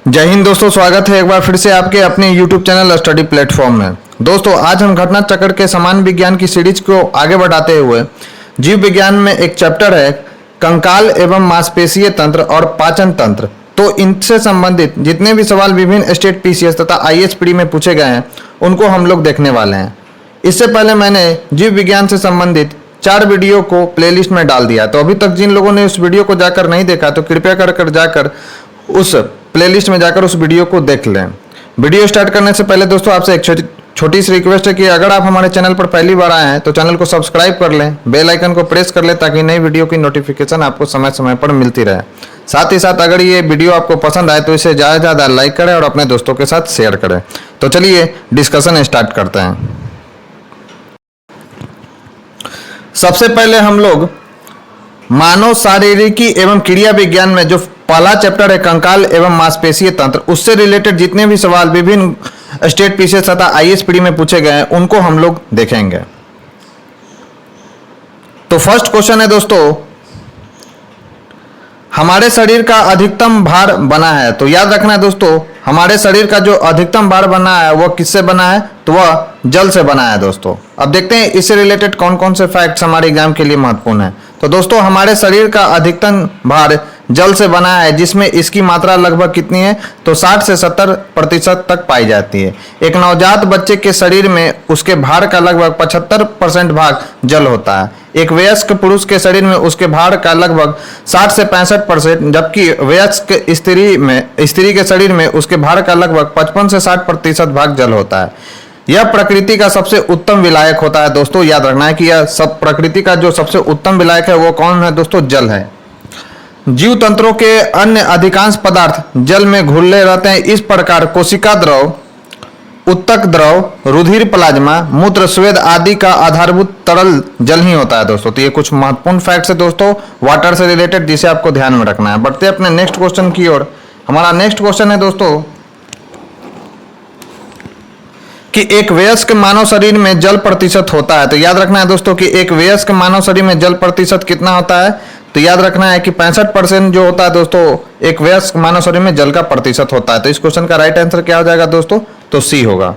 जय हिंद दोस्तों, स्वागत है एक बार फिर से आपके अपने YouTube चैनल स्टडी प्लेटफॉर्म में। दोस्तों आज हम घटना चक्र के समान विज्ञान की सीरीज को आगे बढ़ाते हुए जीव विज्ञान में एक चैप्टर है कंकाल एवं मांसपेशीय तंत्र और पाचन तंत्र। तो इनसे संबंधित जितने भी सवाल विभिन्न स्टेट पीसीएस तथा आईएएस प्री में पूछे गए हैं उनको हम लोग देखने वाले हैं। इससे पहले मैंने जीव विज्ञान से संबंधित 4 वीडियो को प्लेलिस्ट में डाल दिया। तो अभी तक जिन लोगों ने उस वीडियो को जाकर नहीं देखा तो कृपया कर जाकर उस प्लेलिस्ट में जाकर उस वीडियो को देख लें। वीडियो स्टार्ट करने से पहले दोस्तों आपसे एक छोटी सी रिक्वेस्ट है कि अगर आप हमारे चैनल पर पहली बार आए हैं तो चैनल को सब्सक्राइब कर लें, बेल आइकन को प्रेस कर लें ताकि नई वीडियो की नोटिफिकेशन आपको समय समय पर मिलती रहे। साथ ही साथ अगर ये वीडियो आपको पसंद आए तो इसे ज़्यादा से ज़्यादा लाइक करें और अपने दोस्तों के साथ शेयर करें। तो चलिए डिस्कशन स्टार्ट करते हैं। सबसे पहले हम लोग मानव शारीरिकी एवं क्रिया विज्ञान में जो पहला चैप्टर है कंकाल एवं मांसपेशीय तंत्र, उससे रिलेटेड जितने भी सवाल विभिन्न स्टेट पीसीएस तथा आईएएस प्री में पूछे गए हैं उनको हम लोग देखेंगे। तो फर्स्ट क्वेश्चन है दोस्तों, हमारे शरीर का अधिकतम भार बना है। तो याद रखना है दोस्तों, हमारे शरीर का जो अधिकतम भार बना है वह किससे बना है? तो वह जल से बना है दोस्तों। अब देखते हैं इससे रिलेटेड कौन कौन से फैक्ट्स हमारे एग्जाम के लिए महत्वपूर्ण है। तो दोस्तों हमारे शरीर का अधिकतम भार जल से बना है, जिसमें इसकी मात्रा लगभग कितनी है? तो 60 से 70% तक पाई जाती है। एक नवजात बच्चे के शरीर में उसके भार का लगभग 75% भाग जल होता है। एक वयस्क पुरुष के शरीर में उसके भार का लगभग 60 से 65%, जबकि वयस्क स्त्री के शरीर में उसके भार का लगभग 55 से 60% भाग जल होता है। यह प्रकृति का सबसे उत्तम विलायक होता है दोस्तों। याद रखना है कि यह सब प्रकृति का जो सबसे उत्तम विलायक है वो कौन है दोस्तों? जल है। जीव तंत्रों के अन्य अधिकांश पदार्थ जल में घुले रहते हैं। इस प्रकार कोशिका द्रव, उत्तक द्रव, रुधिर, प्लाज्मा, मूत्र, स्वेद आदि का आधारभूत तरल जल ही होता है दोस्तों। तो ये कुछ महत्वपूर्ण फैक्ट्स है दोस्तों वाटर से रिलेटेड, जिसे आपको ध्यान में रखना है। बढ़ते अपने नेक्स्ट क्वेश्चन की ओर। हमारा नेक्स्ट क्वेश्चन है दोस्तों कि एक वयस्क मानव शरीर में जल प्रतिशत होता है। तो याद रखना है दोस्तों कि एक वयस्क मानव शरीर में जल प्रतिशत कितना होता है? तो याद रखना है कि 65% जो होता है दोस्तों एक वयस्क मानव शरीर में जल का प्रतिशत होता है। तो इस क्वेश्चन का राइट आंसर क्या हो जाएगा दोस्तों? तो सी होगा।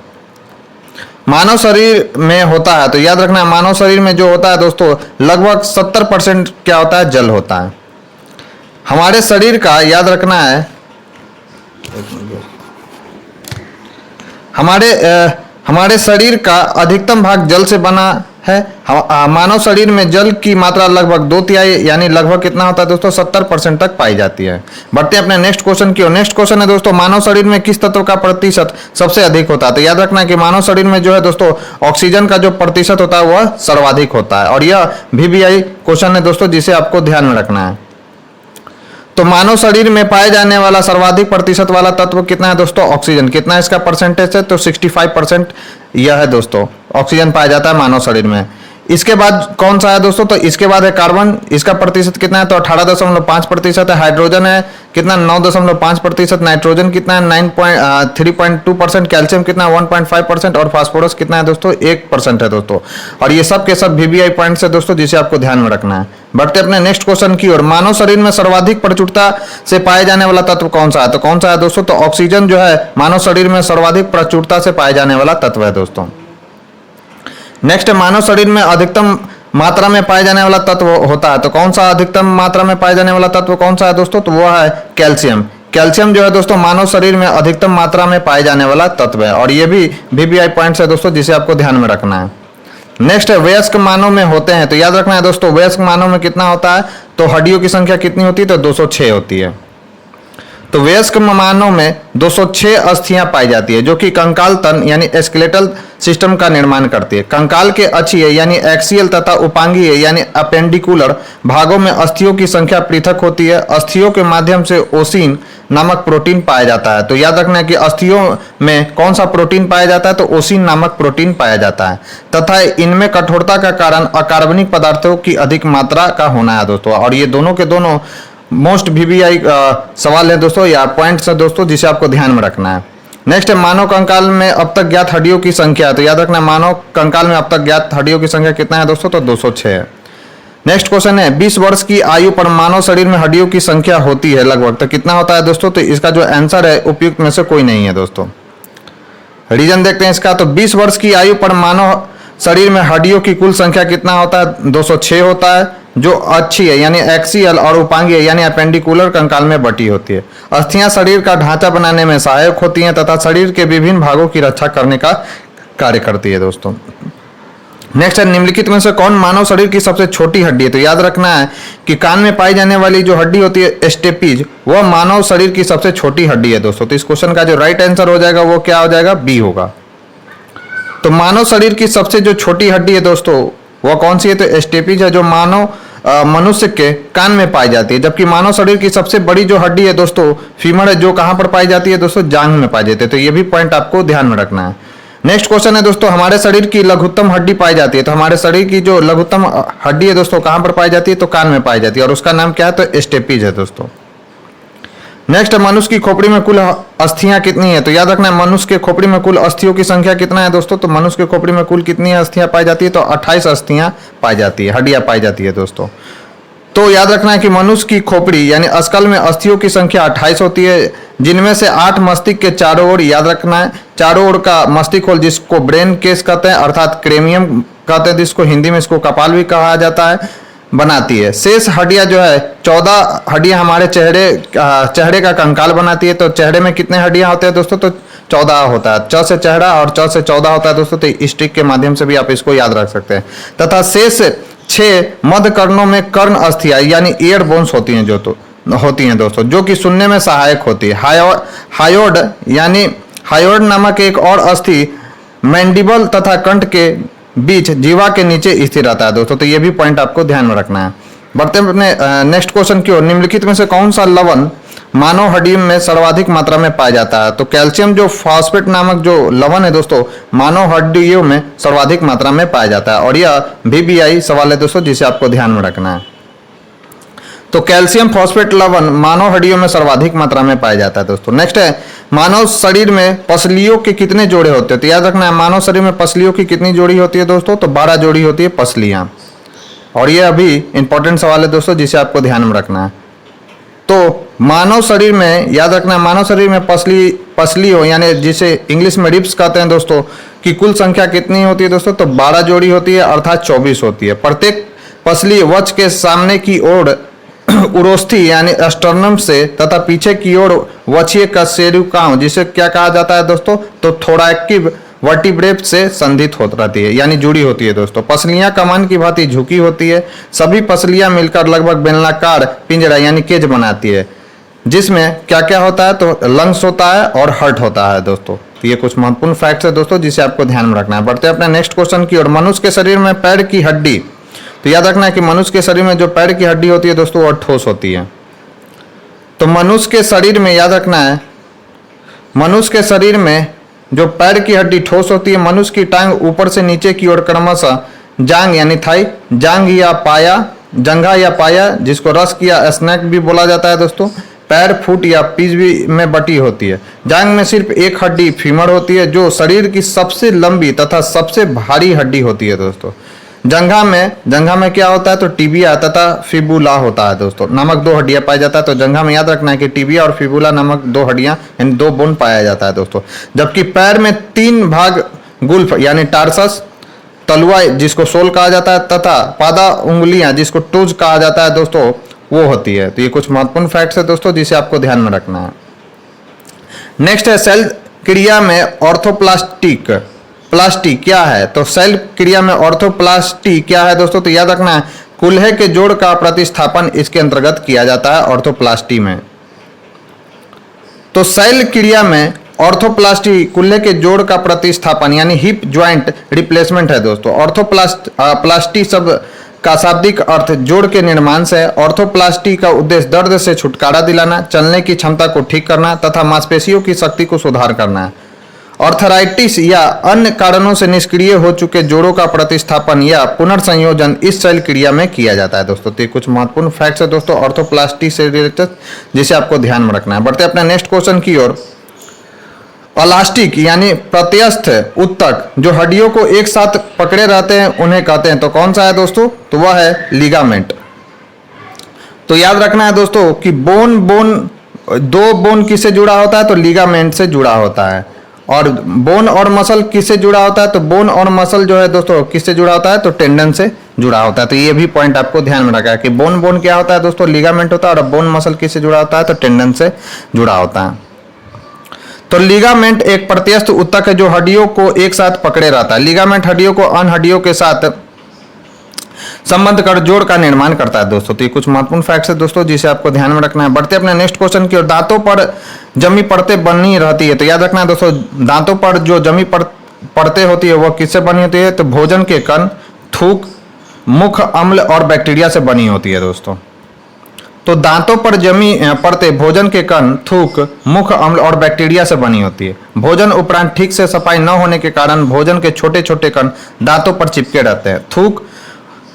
मानव शरीर में होता है, तो याद रखना है मानव शरीर में जो होता है दोस्तों लगभग 70% क्या होता है? जल होता है। हमारे शरीर का याद रखना है हमारे शरीर का अधिकतम भाग जल से बना है। मानव शरीर में जल की मात्रा लगभग 2/3 यानी लगभग कितना होता है दोस्तों? 70% तक पाई जाती है। बढ़ते हैं अपने नेक्स्ट क्वेश्चन की ओर। नेक्स्ट क्वेश्चन है दोस्तों, मानव शरीर में किस तत्व का प्रतिशत सबसे अधिक होता है? तो याद रखना है कि मानव शरीर में जो है दोस्तों ऑक्सीजन का जो प्रतिशत होता है वह सर्वाधिक होता है। और यह VBI क्वेश्चन है दोस्तों, जिसे आपको ध्यान में रखना है। तो मानव शरीर में पाए जाने वाला सर्वाधिक प्रतिशत वाला तत्व कितना है दोस्तों? ऑक्सीजन। कितना इसका परसेंटेज है? तो 65% यह है दोस्तों, ऑक्सीजन पाया जाता है मानव शरीर में। इसके बाद कौन सा है दोस्तों? तो इसके बाद है कार्बन। इसका प्रतिशत कितना है? तो 18.5% है। हाइड्रोजन है कितना? 9.5%। नाइट्रोजन कितना है? 3.2%। कैल्शियम कितना है? 1.5%। और फास्फोरस कितना है दोस्तों? 1% है दोस्तों। और ये सब के सब VBI पॉइंट्स है दोस्तों, जिसे आपको ध्यान में रखना है। बढ़ते अपने नेक्स्ट क्वेश्चन की ओर। मानव शरीर में सर्वाधिक प्रचुरता से पाए जाने वाला तत्व कौन सा है? तो कौन सा है दोस्तों? तो ऑक्सीजन जो है मानव शरीर में सर्वाधिक प्रचुरता से पाए जाने वाला तत्व है दोस्तों। नेक्स्ट, मानव शरीर में अधिकतम मात्रा में पाए जाने वाला तत्व होता है। तो कौन सा अधिकतम मात्रा में पाए जाने वाला तत्व कौन सा है दोस्तों? तो वह है कैल्शियम। कैल्शियम जो है दोस्तों मानव शरीर में अधिकतम मात्रा में पाए जाने वाला तत्व है। और ये भी VBI पॉइंट्स है दोस्तों, जिसे आपको ध्यान में रखना है। नेक्स्ट है वयस्क मानव में होते हैं। तो याद रखना है दोस्तों वयस्क मानव में कितना होता है? तो हड्डियों की संख्या कितनी होती है? तो 206 होती है। तो वयस्क मानव में 206 अस्थियां पाई जाती है, जो कि कंकाल तन यानी स्केलेटल सिस्टम का निर्माण करती है। कंकाल के अक्षीय यानी एक्सियल तथा उपांगीय यानी अपेंडिकुलर भागों में अस्थियों की संख्या पृथक होती है। अस्थियों के माध्यम से ओसिन नामक प्रोटीन पाया जाता है। तो याद रखना है कि अस्थियों में कौन सा प्रोटीन पाया जाता है? तो ओसिन नामक प्रोटीन पाया जाता है। तथा इनमें कठोरता का कारण अकार्बनिक पदार्थों की अधिक मात्रा का होना है दोस्तों। और ये दोनों के दोनों मोस्ट VBI सवाल है दोस्तों या पॉइंट्स है दोस्तों, जिसे आपको ध्यान में रखना है। नेक्स्ट है मानव कंकाल में अब तक ज्ञात हड्डियों की संख्या। तो याद रखना मानव कंकाल में अब तक ज्ञात हड्डियों की संख्या कितना है दोस्तों? तो 206 है। नेक्स्ट क्वेश्चन है 20 वर्ष की आयु पर मानव शरीर में हड्डियों की संख्या होती है लगभग, तो कितना होता है दोस्तों? तो इसका जो आंसर है उपयुक्त में से कोई नहीं है दोस्तों। रीजन देखते हैं इसका। तो 20 वर्ष की आयु पर मानव शरीर में हड्डियों की कुल संख्या कितना होता है? 206 होता है, जो अच्छी है यानी एक्सियल और उपांगीय यानी अपेंडिकुलर कंकाल में बटी होती है। अस्थियां शरीर का ढांचा बनाने में सहायक होती हैं तथा शरीर के विभिन्न भागों की रक्षा करने का कार्य करती है दोस्तों। नेक्स्ट है निम्नलिखित में से कौन मानव शरीर की सबसे छोटी हड्डी है? तो याद रखना है कि कान में पाई जाने वाली जो हड्डी होती है स्टेपीज, वह मानव शरीर की सबसे छोटी हड्डी है दोस्तों। तो इस क्वेश्चन का जो राइट आंसर हो जाएगा वो क्या हो जाएगा? बी होगा। तो मानव शरीर की सबसे जो छोटी हड्डी है दोस्तों वह कौन सी है? तो स्टेपीज है, जो मानव मनुष्य के कान में पाई जाती है। जबकि मानव शरीर की सबसे बड़ी जो हड्डी है दोस्तों फीमर है, जो कहां पर पाई जाती है दोस्तों? जांघ में पाई जाती है। तो ये भी पॉइंट आपको ध्यान में रखना है। नेक्स्ट क्वेश्चन है दोस्तों हमारे शरीर की लघुत्तम हड्डी पाई जाती है। तो हमारे शरीर की जो लघुत्तम हड्डी है दोस्तों कहां पर पाई जाती है? तो कान में पाई जाती है और उसका नाम क्या है? तो स्टेपीज है दोस्तों। नेक्स्ट मनुष्य की खोपड़ी में कुल अस्थियां कितनी है? तो याद रखना है मनुष्य के खोपड़ी में कुल अस्थियों की संख्या कितना है दोस्तों? तो मनुष्य के खोपड़ी में कुल कितनी अस्थियां पाई जाती है? तो 28 अस्थियां पाई जाती है, हड्डियां पाई जाती है दोस्तों। तो याद रखना है कि मनुष्य की खोपड़ी यानी अस्कल में अस्थियों की संख्या 28 होती है, जिनमें से 8 मस्तिष्क के चारों ओर, याद रखना है चारों ओर का मस्तिष्क होल जिसको ब्रेन केस कहते हैं अर्थात क्रेमियम कहते हैं, जिसको हिंदी में इसको कपाल भी कहा जाता है, बनाती है। शेष हड्डियां जो है 14 हड्डियां हमारे चेहरे का कंकाल बनाती है। तो चेहरे में कितने हड्डियां होते हैं दोस्तों? तो 14 होता है। च से चेहरा और च से 14 होता है दोस्तों। तो इस ट्रिक के माध्यम से भी आप इसको याद रख सकते हैं। तथा शेष 6 मध्य कर्णों में कर्ण अस्थियां यानी ईयर बोन्स होती हैं दोस्तों, जो कि सुनने में सहायक होती है। हायोड नामक एक और अस्थि मैंडिबल तथा कंठ के बीच जीवा के नीचे स्थिर रहता है दोस्तों। तो ये भी पॉइंट आपको ध्यान में रखना है। बढ़ते हैं अपने नेक्स्ट क्वेश्चन की ओर। निम्नलिखित में से कौन सा लवण मानव हड्डी में सर्वाधिक मात्रा में पाया जाता है? तो कैल्शियम जो फॉस्फेट नामक जो लवण है दोस्तों मानव हड्डियों में सर्वाधिक मात्रा में पाया जाता है और यह VBI सवाल है दोस्तों, जिसे आपको ध्यान में रखना है। तो कैल्शियम फॉस्फेट लवण मानव हड्डियों में सर्वाधिक मात्रा में पाया जाता है दोस्तों। नेक्स्ट है मानव शरीर में पसलियों के कितने जोड़े होते हैं? तो याद रखना है मानव शरीर में पसलियों की कितनी जोड़ी होती है दोस्तों? तो 12 जोड़ी होती है पसलियां। और ये अभी इंपॉर्टेंट सवाल है दोस्तों, जिसे आपको ध्यान में रखना है। तो मानव शरीर में याद रखना है मानव शरीर में पसली हो यानी जिसे इंग्लिश में रिब्स कहते हैं दोस्तों की कुल संख्या कितनी होती है दोस्तों? तो 12 जोड़ी होती है अर्थात 24 होती है। प्रत्येक पसली वक्ष के सामने की ओर उरोस्थी यानी स्टर्नम से तथा पीछे की ओर वक्षीय कशेरुकाओं जिसे क्या कहा जाता है दोस्तों? तो थोरैकिक वर्टिब्रेट से संधित हो रहती है यानी जुड़ी होती है दोस्तों। पसलियां कमान की भांति झुकी होती है। सभी पसलियां मिलकर लगभग बेलनाकार पिंजरा यानी केज बनाती है, जिसमें क्या क्या होता है? तो लंग्स होता है और हार्ट होता है दोस्तों। तो ये कुछ महत्वपूर्ण फैक्ट्स है दोस्तों, जिसे आपको ध्यान में रखना है। बढ़ते हैं अपने नेक्स्ट क्वेश्चन की ओर। मनुष्य के शरीर में पैर की हड्डी, तो याद रखना है कि मनुष्य के शरीर में जो पैर की हड्डी होती है दोस्तों वह ठोस होती है। तो मनुष्य के शरीर में याद रखना है मनुष्य के शरीर में जो पैर की हड्डी ठोस होती है। मनुष्य की टांग ऊपर से नीचे की ओर क्रमशः जांग यानी थाई, जंघा या पाया जिसको रस्क या स्नैक भी बोला जाता है दोस्तों, पैर, फुट या पीज भी में बटी होती है। जांग में सिर्फ एक हड्डी फीमर होती है, जो शरीर की सबसे लंबी तथा सबसे भारी हड्डी होती है दोस्तों। जंघा में क्या होता है? तो टिबिया तथा फिबुला होता है दोस्तों, नामक 2 हड्डियां पाया जाता है। तो जंघा में याद रखना है कि टिबिया और फिबुला नामक 2 हड्डियां यानी 2 बोन पाया जाता है दोस्तों। जबकि पैर में 3 भाग गुल्फ यानी टार्सस, तलुआ जिसको सोल कहा जाता है तथा पादा उंगलियां जिसको टूज कहा जाता है दोस्तों वो होती है। तो ये कुछ महत्वपूर्ण फैक्ट्स है दोस्तों, जिसे आपको ध्यान में रखना है। नेक्स्ट है सेल क्रिया में प्लास्टी क्या है? तो सेल क्रिया में ऑर्थोप्लास्टी क्या है दोस्तों? तो याद रखना है कुल्हे के जोड़ का प्रतिस्थापन इसके अंतर्गत किया जाता है ऑर्थोप्लास्टी में। तो सेल क्रिया में ऑर्थोप्लास्टी कुल्हे के जोड़ का प्रतिस्थापन यानी हिप ज्वाइंट रिप्लेसमेंट है दोस्तों। प्लास्टी शब्द का शाब्दिक अर्थ जोड़ के निर्माण से है। ऑर्थोप्लास्टी का उद्देश्य दर्द से छुटकारा दिलाना, चलने की क्षमता को ठीक करना तथा मांसपेशियों की शक्ति को सुधार करना है। ऑर्थराइटिस या अन्य कारणों से निष्क्रिय हो चुके जोड़ों का प्रतिस्थापन या पुनर्संयोजन इस सेल क्रिया में किया जाता है दोस्तों। तो ये कुछ महत्वपूर्ण फैक्ट्स है दोस्तों ऑर्थोप्लास्टी से रिलेटेड, जिसे आपको ध्यान में रखना है। बढ़ते हैं अपने नेक्स्ट क्वेश्चन की ओर। इलास्टिक यानी प्रत्यस्थ उत्तक जो हड्डियों को एक साथ पकड़े रहते हैं उन्हें कहते हैं। तो कौन सा है दोस्तों? तो वह है लिगामेंट। तो याद रखना है दोस्तों कि दो बोन किससे जुड़ा होता है? तो लिगामेंट से जुड़ा होता है। और बोन और मसल किससे जुड़ा होता है? तो बोन और मसल जो है दोस्तों किससे जुड़ा होता है? तो टेंडन से जुड़ा होता है। तो ये भी पॉइंट आपको ध्यान में रखा है कि बोन क्या होता है दोस्तों? लिगामेंट होता है। और बोन मसल किससे जुड़ा होता है? तो टेंडन से जुड़ा होता है। तो लिगामेंट एक प्रत्यस्थ उत्तक है जो हड्डियों को एक साथ पकड़े रहता है। लिगामेंट हड्डियों को अन्य हड्डियों के साथ संबंध कर जोड़ का निर्माण करता है दोस्तों। तो ये कुछ महत्वपूर्ण फैक्ट्स है दोस्तों जिसे आपको ध्यान में रखना है। बढ़ते अपने नेक्स्ट क्वेश्चन की ओर। दांतों पर जमी परतें बनी रहती है। तो याद रखना है दोस्तों, दांतों पर जो जमी परतें होती है वह किससे बनी होती है? तो भोजन के कण, थूक, मुख अम्ल और बैक्टीरिया से बनी होती है दोस्तों। तो दांतों पर जमी परतें भोजन के कण, थूक, मुख अम्ल और बैक्टीरिया से बनी होती है। भोजन उपरांत ठीक से सफाई न होने के कारण भोजन के छोटे छोटे कण दांतों पर चिपके रहते हैं। थूक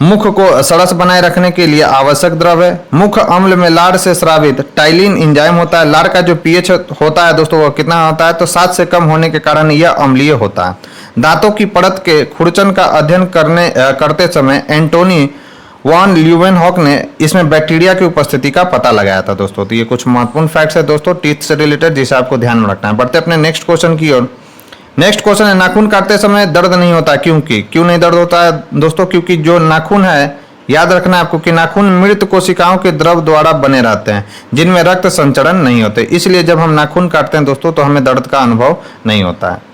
मुख को सरस बनाए रखने के लिए आवश्यक द्रव है। मुख अम्ल में लार से स्रावित टाइलिन एंजाइम होता है। लार का जो पीएच होता है दोस्तों वो कितना होता है? तो 7 से कम होने के कारण यह अम्लीय होता है। दांतों की परत के खुरचन का अध्ययन करते समय एंटोनी वॉन ल्यूवेनहॉक ने इसमें बैक्टीरिया की उपस्थिति का पता लगाया था दोस्तों। तो ये कुछ महत्वपूर्ण फैक्ट्स है दोस्तों टीथ से रिलेटेड जिसे आपको ध्यान में रखना है। बढ़ते अपने नेक्स्ट क्वेश्चन की ओर। नेक्स्ट क्वेश्चन है, नाखून काटते समय दर्द नहीं होता क्यों नहीं दर्द होता है दोस्तों? क्योंकि जो नाखून है, याद रखना है आपको कि नाखून मृत कोशिकाओं के द्रव द्वारा बने रहते हैं जिनमें रक्त संचरण नहीं होते। इसलिए जब हम नाखून काटते हैं दोस्तों तो हमें दर्द का अनुभव नहीं होता है।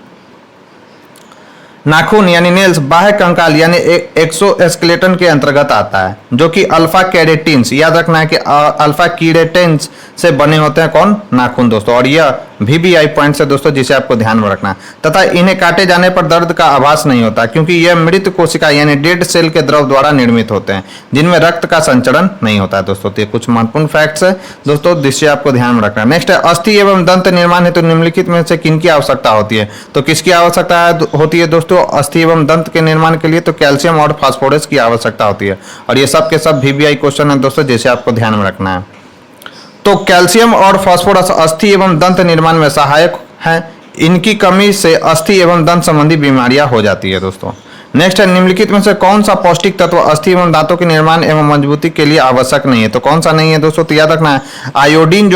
नाखून यानी नेल्स बाह्य कंकाल यानी एक्सोस्केलेटन के अंतर्गत आता है जो कि अल्फा केरेटिन्स, याद रखना है कि अल्फा कीरेटिन्स से बने होते हैं कौन? नाखून दोस्तों। और यह VBI पॉइंट है दोस्तों जिसे आपको ध्यान में रखना है। तथा इन्हें काटे जाने पर दर्द का आभास नहीं होता क्योंकि यह मृत कोशिका यानी डेड सेल के द्रव द्वारा निर्मित होते हैं जिनमें रक्त का संचरण नहीं होता है दोस्तों। तो ये कुछ महत्वपूर्ण फैक्ट्स है दोस्तों जिसे आपको ध्यान में रखना है। नेक्स्ट है, अस्थि एवं दंत निर्माण हेतु निम्नलिखित में से किनकी आवश्यकता होती है? तो किसकी आवश्यकता होती है दोस्तों अस्थि एवं दंत के निर्माण के लिए? तो कैल्शियम और फास्फोरस की आवश्यकता होती है। और ये सब के सब VBI क्वेश्चन है दोस्तों जिसे आपको ध्यान में रखना है। तो कैल्शियम और फास्फोरस अस्थि एवं दंत निर्माण में सहायक हैं। इनकी कमी से अस्थि एवं दंत संबंधी बीमारियां हो जाती है दोस्तों। नेक्स्ट है, निम्नलिखित में से कौन सा पौष्टिक तत्व अस्थि एवं दांतों के निर्माण एवं मजबूती के लिए आवश्यक नहीं है? तो कौन सा नहीं है दोस्तों? तो याद रखना है आयोडीन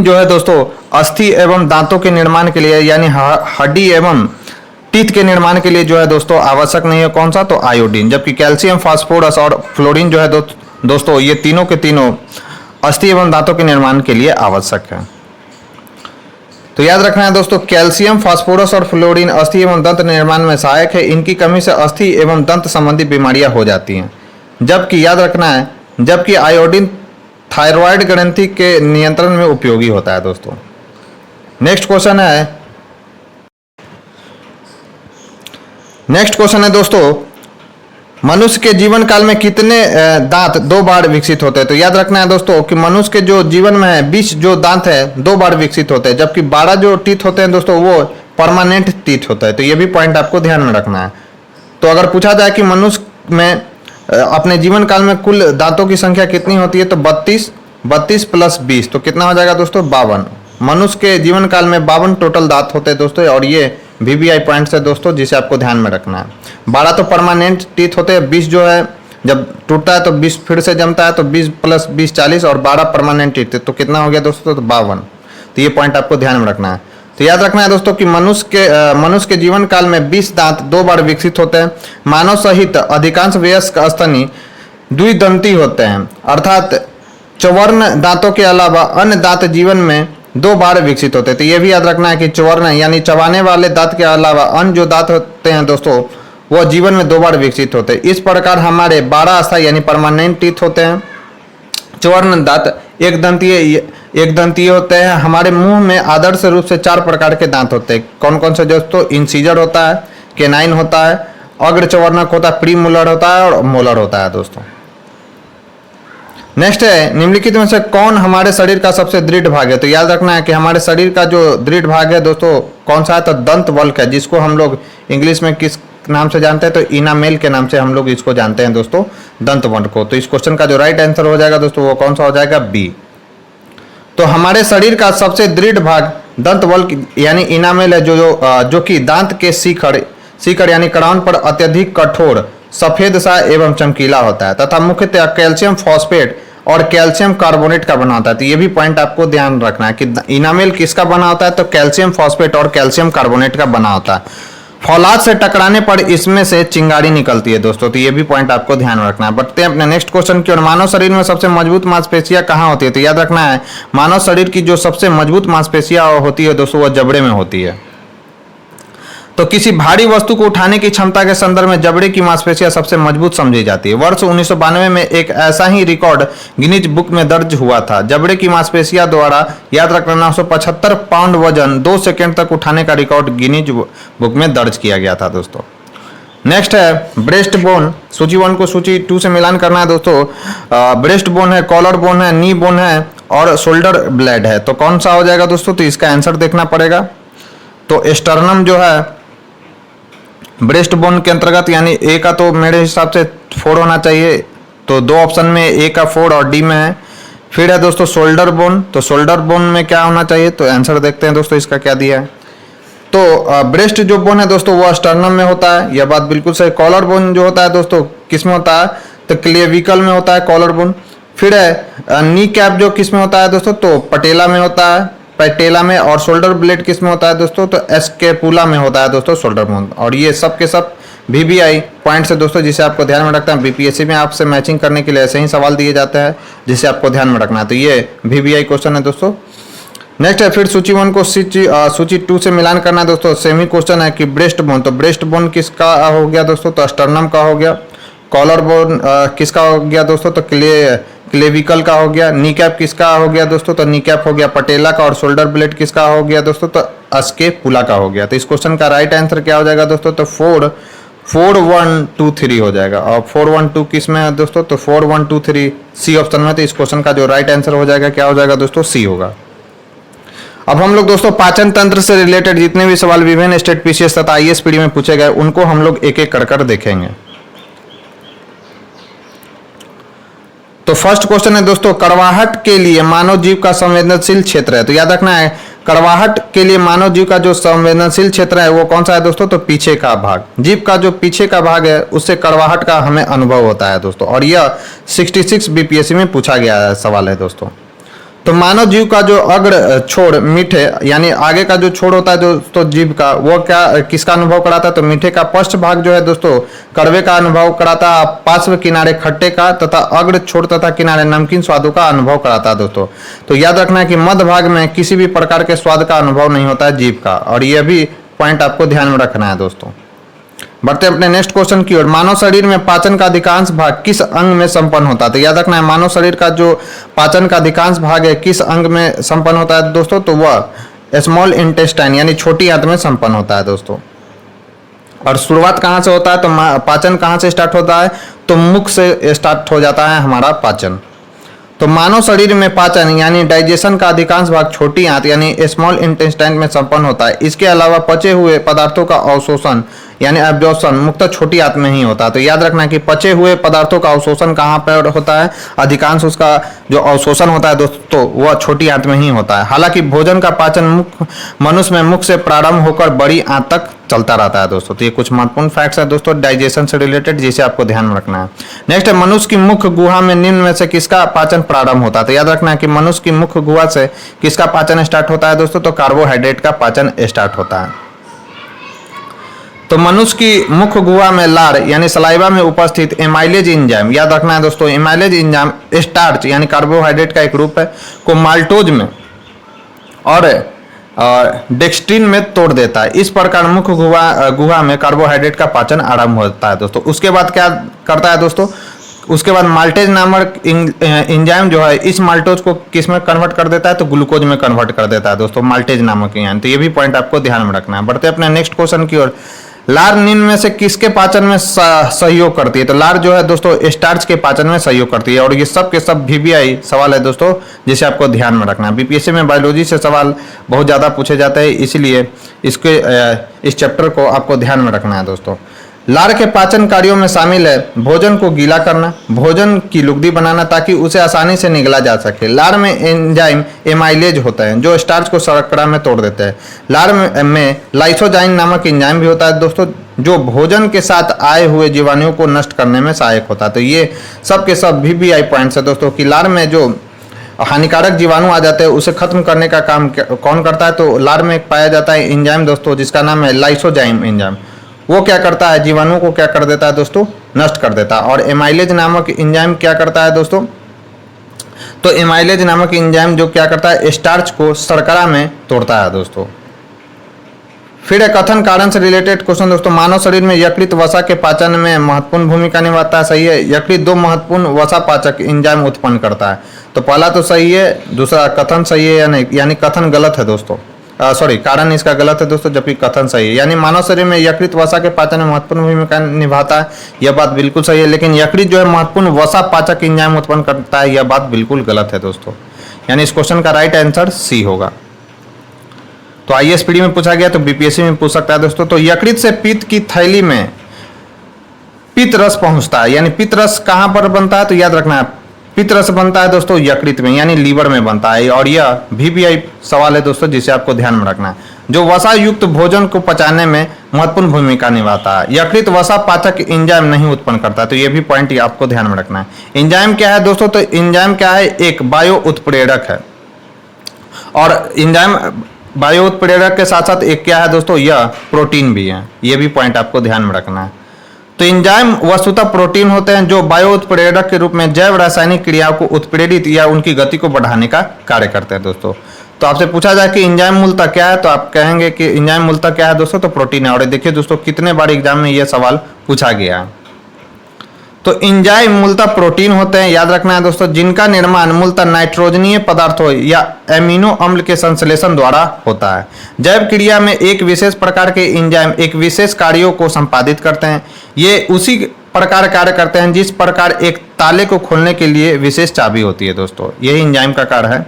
जो है दोस्तों अस्थि एवं दांतों के निर्माण के लिए यानी हड्डी एवं टीथ के निर्माण के लिए जो है दोस्तों आवश्यक नहीं है। कौन सा? तो आयोडीन। जबकि कैल्शियम, फास्फोरस और फ्लोरीन जो है दोस्तों ये तीनों के तीनों अस्थि एवं दांतों के निर्माण के लिए आवश्यक है। तो याद रखना है दोस्तों कैल्शियम, फास्फोरस और फ्लोरीन अस्थि एवं दंत निर्माण में सहायक है। इनकी कमी से अस्थि एवं दंत संबंधी बीमारियां हो जाती हैं। जबकि याद रखना है जबकि आयोडीन थायराइड ग्रंथि के नियंत्रण में उपयोगी होता है दोस्तों। नेक्स्ट क्वेश्चन है दोस्तों, मनुष्य के जीवन काल में कितने दांत 2 बार विकसित होते हैं? तो याद रखना है दोस्तों कि मनुष्य के जो जीवन में है 20 जो दांत है 2 बार विकसित होते हैं, जबकि 12 जो टीथ होते हैं दोस्तों वो परमानेंट टीथ होता है। तो ये भी पॉइंट आपको ध्यान में रखना है। तो अगर पूछा जाए कि मनुष्य में अपने जीवन काल में कुल दांतों की संख्या कितनी होती है? तो 32 प्लस 20 तो कितना हो जाएगा दोस्तों? 52। मनुष्य के जीवन काल में 52 टोटल दांत होते हैं दोस्तों। और ये VBI पॉइंट्स है दोस्तों जिसे आपको ध्यान में रखना है। 12 तो परमानेंट टीथ होते हैं, 20 जो है जब टूटता है तो 20 फिर से जमता है तो 20 प्लस 20 40 और 12 परमानेंट टीथ तो कितना हो गया दोस्तों? तो 52। तो ये पॉइंट आपको ध्यान में रखना है। तो याद रखना है दोस्तों कि मनुष्य के जीवन काल में 20 दांत 2 बार विकसित होते हैं। मानव सहित अधिकांश वयस्क स्तनी द्विदंती होते हैं, अर्थात चौवर्ण दांतों के अलावा अन्य दांत जीवन में 2 बार विकसित होते हैं। तो ये भी याद रखना है कि चौवर्ण यानी चबाने वाले दांत के अलावा अन्य जो दांत होते हैं दोस्तों वो जीवन में 2 बार विकसित होते हैं। इस प्रकार हमारे 12 अस्थायी यानी परमानेंट टीथ होते हैं। चौवर्ण दांत एक दंतीय होते हैं। हमारे मुंह में आदर्श रूप से 4 प्रकार के दांत होते हैं। कौन कौन से दोस्तों? इंसीजर होता है, केनाइन होता है, अग्र चौवर्णक होता है, प्री मोलर होता है और मोलर होता है दोस्तों। नेक्स्ट है, निम्नलिखित में से कौन हमारे शरीर का सबसे दृढ़ भाग है? तो याद रखना है कि हमारे शरीर का जो दृढ़ भाग है दोस्तों कौन सा है? तो दंत वल्क है, जिसको हम लोग इंग्लिश में किस नाम से जानते हैं? तो इनामेल के नाम से हम लोग इसको जानते हैं दोस्तों, दंत वल्क को। तो इस क्वेश्चन का जो राइट आंसर हो जाएगा दोस्तों वो कौन सा हो जाएगा? बी। तो हमारे शरीर का सबसे दृढ़ भाग दंत वल्क यानी इनामेल है जो कि दांत के सीकड़ यानी क्राउन पर अत्यधिक कठोर, सफेद सा एवं चमकीला होता है तथा मुख्यतः कैल्शियम फॉस्फेट और कैल्शियम कार्बोनेट का बना होता है। तो ये भी पॉइंट आपको ध्यान रखना है कि इनामेल किसका बना होता है, तो कैल्शियम फॉस्फेट और कैल्शियम कार्बोनेट का बना होता है। फौलाद से टकराने पर इसमें से चिंगारी निकलती है दोस्तों, तो ये भी पॉइंट आपको ध्यान रखना है। बढ़ते हैं अपने नेक्स्ट क्वेश्चन की ओर। मानव शरीर में सबसे मजबूत मांसपेशियां कहाँ होती है, तो याद रखना है मानव शरीर की जो सबसे मजबूत मांसपेशियां होती है दोस्तों, वह जबड़े में होती है। तो किसी भारी वस्तु को उठाने की क्षमता के संदर्भ में जबड़े की मांसपेशियां सबसे मजबूत समझी जाती है। वर्ष 1992 में एक ऐसा ही रिकॉर्ड गिनीज बुक में दर्ज हुआ था। जबड़े की मांसपेशियां द्वारा याद रखना 975 पाउंड वजन 2 सेकंड तक उठाने का रिकॉर्ड गिनीज बुक में दर्ज किया गया था दोस्तों। नेक्स्ट है ब्रेस्ट बोन। सूची 1 को सूची 2 से मिलान करना है दोस्तों। ब्रेस्ट बोन है, कॉलर बोन है, नी बोन है और शोल्डर ब्लेड है। तो कौन सा हो जाएगा दोस्तों, तो इसका आंसर देखना पड़ेगा। तो स्टर्नम जो है ब्रेस्ट बोन के अंतर्गत, यानी ए का तो मेरे हिसाब से 4 होना चाहिए, तो 2 ऑप्शन में ए का 4 और डी में है। फिर है दोस्तों शोल्डर बोन, तो शोल्डर बोन में क्या होना चाहिए, तो आंसर देखते हैं दोस्तों इसका क्या दिया है। तो ब्रेस्ट जो बोन है दोस्तों वो स्टर्नम में होता है, यह बात बिल्कुल सही। कॉलर बोन जो होता है दोस्तों किस में होता है, तो क्लेविकल में होता है कॉलर बोन। फिर है नी कैप जो किस में होता है दोस्तों, तो पटेला में होता है, पैटेला में। और शोल्डर ब्लेड किस में होता है दोस्तों, तो एस्केपुला में होता है दोस्तों शोल्डर बोन। और ये सब के सब VBI पॉइंट्स है दोस्तों, जिसे आपको ध्यान में रखना है। BPSC में आपसे मैचिंग करने के लिए ऐसे ही सवाल दिए जाते हैं, जिसे आपको ध्यान में रखना है। तो ये VBI क्वेश्चन है दोस्तों। नेक्स्ट है फिर सूची 1 को सूची 2 से मिलान करना है दोस्तों। सेमी क्वेश्चन है कि ब्रेस्ट बोन, तो ब्रेस्ट बोन किसका हो गया दोस्तों, तो स्टर्नम का हो गया। कॉलर बोन किसका हो गया दोस्तों, तो क्लेविकल का हो गया। नी कैप किसका हो गया दोस्तों, तो नी कैप हो गया पटेला का। और शोल्डर ब्लेड किसका हो गया दोस्तों, तो अस्केपुला का हो गया। तो इस क्वेश्चन का राइट आंसर क्या हो जाएगा दोस्तों, तो 4 1 2 3 हो जाएगा। और 4 1 2 किस में है दोस्तों, तो 4 1 2 3 सी ऑप्शन में। तो इस क्वेश्चन का जो राइट आंसर हो जाएगा क्या हो जाएगा दोस्तों, सी होगा। अब हम लोग दोस्तों पाचन तंत्र से रिलेटेड जितने भी सवाल विभिन्न स्टेट PCS तथा IAS PD में पूछे गए उनको हम लोग एक एक कर देखेंगे। तो फर्स्ट क्वेश्चन है दोस्तों, कड़वाहट के लिए मानव जीव का संवेदनशील क्षेत्र है। तो याद रखना है कड़वाहट के लिए मानव जीव का जो संवेदनशील क्षेत्र है वो कौन सा है दोस्तों, तो पीछे का भाग। जीव का जो पीछे का भाग है उससे कड़वाहट का हमें अनुभव होता है दोस्तों। और यह 66 BPSC में पूछा गया सवाल है दोस्तों। तो मानव जीव का जो अग्र छोड़ मीठे यानी आगे का जो छोड़ होता है दोस्तों जीव का, वो क्या किसका अनुभव कराता है, तो मीठे का। पश्च भाग जो है दोस्तों कड़वे का अनुभव कराता है। पार्श्व किनारे खट्टे का तथा अग्र छोड़ तथा किनारे नमकीन स्वादों का अनुभव कराता है दोस्तों। तो याद रखना है कि मध्य भाग में किसी भी प्रकार के स्वाद का अनुभव नहीं होता है जीव का। और यह भी पॉइंट आपको ध्यान में रखना है दोस्तों। बढ़ते अपने नेक्स्ट क्वेश्चन की ओर। मानव शरीर में पाचन का अधिकांश भाग किस अंग में संपन्न होता है, तो याद रखना है मानव शरीर का जो पाचन का अधिकांश भाग है किस अंग में संपन्न होता है दोस्तों, तो वह स्मॉल इंटेस्टाइन यानी छोटी आंत में संपन्न होता है दोस्तों। और शुरुआत कहाँ से होता है, तो पाचन कहाँ से स्टार्ट होता है, तो मुख से स्टार्ट हो जाता है हमारा पाचन। तो मानव शरीर में पाचन यानी डाइजेशन का अधिकांश भाग छोटी आंत यानी स्मॉल इंटेस्टाइन में संपन्न होता है। इसके अलावा पचे हुए पदार्थों का अवशोषण यानी एब्जॉर्प्शन मुख्यतः छोटी आंत में ही होता है। तो याद रखना कि पचे हुए पदार्थों का अवशोषण कहाँ पर होता है, अधिकांश उसका जो अवशोषण होता है दोस्तों वह छोटी आंत में ही होता है। हालांकि भोजन का पाचन मनुष्य में मुख से प्रारंभ होकर बड़ी आंत तक चलता रहता है दोस्तों। तो ये कुछ महत्वपूर्ण फैक्ट्स है दोस्तों डाइजेशन से रिलेटेड, जिसे आपको ध्यान में रखना है। नेक्स्ट है मनुष्य की मुख्य गुहा में निम्न में से किसका पाचन प्रारंभ होता है, तो याद रखना है कि मनुष्य की मुख्य गुहा से किसका पाचन स्टार्ट होता है दोस्तों, तो कार्बोहाइड्रेट का पाचन स्टार्ट होता है। तो मनुष्य की मुख्य गुहा में लार यानी सलाइवा में उपस्थित एमाइलेज एंजाइम, याद रखना है दोस्तों एमाइलेज एंजाइम स्टार्च यानी कार्बोहाइड्रेट का एक रूप है को माल्टोज में और डेक्स्ट्रिन में तोड़ देता है। इस प्रकार मुख्य गुहा में कार्बोहाइड्रेट का पाचन आरंभ होता है दोस्तों। उसके बाद क्या करता है दोस्तों, उसके बाद माल्टेज नामक एंजाइम जो है इस माल्टोज को किस में कन्वर्ट कर देता है, तो ग्लूकोज में कन्वर्ट कर देता है दोस्तों माल्टेज नामक एंजाइम। तो ये भी पॉइंट आपको ध्यान में रखना है। बढ़ते अपने नेक्स्ट क्वेश्चन की ओर। लार निम्न में से किसके पाचन में सहयोग करती है, तो लार जो है दोस्तों स्टार्च के पाचन में सहयोग करती है। और ये सब के सब VBI सवाल है दोस्तों, जिसे आपको ध्यान में रखना है। BPSC में बायोलॉजी से सवाल बहुत ज़्यादा पूछे जाते हैं, इसलिए इसके इस चैप्टर को आपको ध्यान में रखना है दोस्तों। लार के पाचन कार्यों में शामिल है भोजन को गीला करना, भोजन की लुगदी बनाना ताकि उसे आसानी से निगला जा सके। लार में एंजाइम एमाइलेज होता है जो स्टार्च को शर्करा में तोड़ देता है। लार में लाइसोजाइम नामक एंजाइम भी होता है दोस्तों जो भोजन के साथ आए हुए जीवाणुओं को नष्ट करने में सहायक होता है। तो ये सब के सब VVI पॉइंट्स है दोस्तों कि लार में जो हानिकारक जीवाणु आ जाते हैं उसे खत्म करने का काम कौन करता है। तो लार में एक पाया जाता है एंजाइम दोस्तों जिसका नाम है लाइसोजाइम एंजाइम। वो क्या करता है, जीवाणु को क्या कर देता है दोस्तों, नष्ट कर देता है। और एमाइलेज नामक एंजाइम क्या करता है दोस्तों, तो एमाइलेज नामक एंजाइम जो क्या करता है, स्टार्च को शर्करा में तोड़ता है दोस्तों। फिर एक कथन कारण से रिलेटेड क्वेश्चन दोस्तों, मानव शरीर में यकृत वसा के पाचन में महत्वपूर्ण भूमिका निभाता है। सही है, यकृत दो महत्वपूर्ण वसा पाचक एंजाइम उत्पन्न करता है। तो पहला तो सही है, दूसरा कथन सही है या नहीं, यानी कथन गलत है दोस्तों, सॉरी कारण इसका गलत है दोस्तों, जबकि कथन सही है। यानी मानव शरीर में यकृत वसा के पाचन में महत्वपूर्ण भूमिका निभाता है, यह बात बिल्कुल सही है। लेकिन यकृत जो है महत्वपूर्ण वसा पाचक एंजाइम उत्पन्न करता है, यह बात बिल्कुल गलत है दोस्तों। यानी इस क्वेश्चन का राइट आंसर सी होगा। तो ISPD में पूछा गया तो BPSC में पूछ सकता है दोस्तों। तो यकृत से पित्त की थैली में पित्त रस पहुंचता है, यानी पित्त रस कहां पर बनता है, तो याद रखना है पित्त रस बनता है दोस्तों यकृत में, यानी लीवर में बनता है। और यह VVI सवाल है दोस्तों जिसे आपको ध्यान में रखना है। जो वसा युक्त भोजन को पचाने में महत्वपूर्ण भूमिका निभाता है, यकृत वसा पाचक एंजाइम नहीं उत्पन्न करता। तो यह भी पॉइंट आपको ध्यान में रखना है। एंजाइम क्या है दोस्तों, तो एंजाइम क्या है, एक बायो उत्प्रेरक है। और एंजाइम बायो उत्प्रेरक के साथ साथ एक क्या है दोस्तों, यह प्रोटीन भी है। यह भी पॉइंट आपको ध्यान में रखना है। तो एंजाइम वस्तुतः प्रोटीन होते हैं जो बायो उत्प्रेरक के रूप में जैव रासायनिक क्रियाओं को उत्प्रेरित या उनकी गति को बढ़ाने का कार्य करते हैं दोस्तों। तो आपसे पूछा जाए कि एंजाइम मूलतः क्या है, तो आप कहेंगे कि एंजाइम मूलतः क्या है दोस्तों, तो प्रोटीन है। और देखिए दोस्तों कितने बार एग्जाम में यह सवाल पूछा गया है। तो एंजाइम मूलतः प्रोटीन होते हैं, याद रखना है दोस्तों, जिनका निर्माण मूलतः नाइट्रोजनीय पदार्थों या एमिनो अम्ल के संश्लेषण द्वारा होता है। जैव क्रिया में एक विशेष प्रकार के एंजाइम एक विशेष कार्यों को संपादित करते हैं। ये उसी प्रकार कार्य करते हैं जिस प्रकार एक ताले को खोलने के लिए विशेष चाबी होती है दोस्तों। यही एंजाइम का कार्य है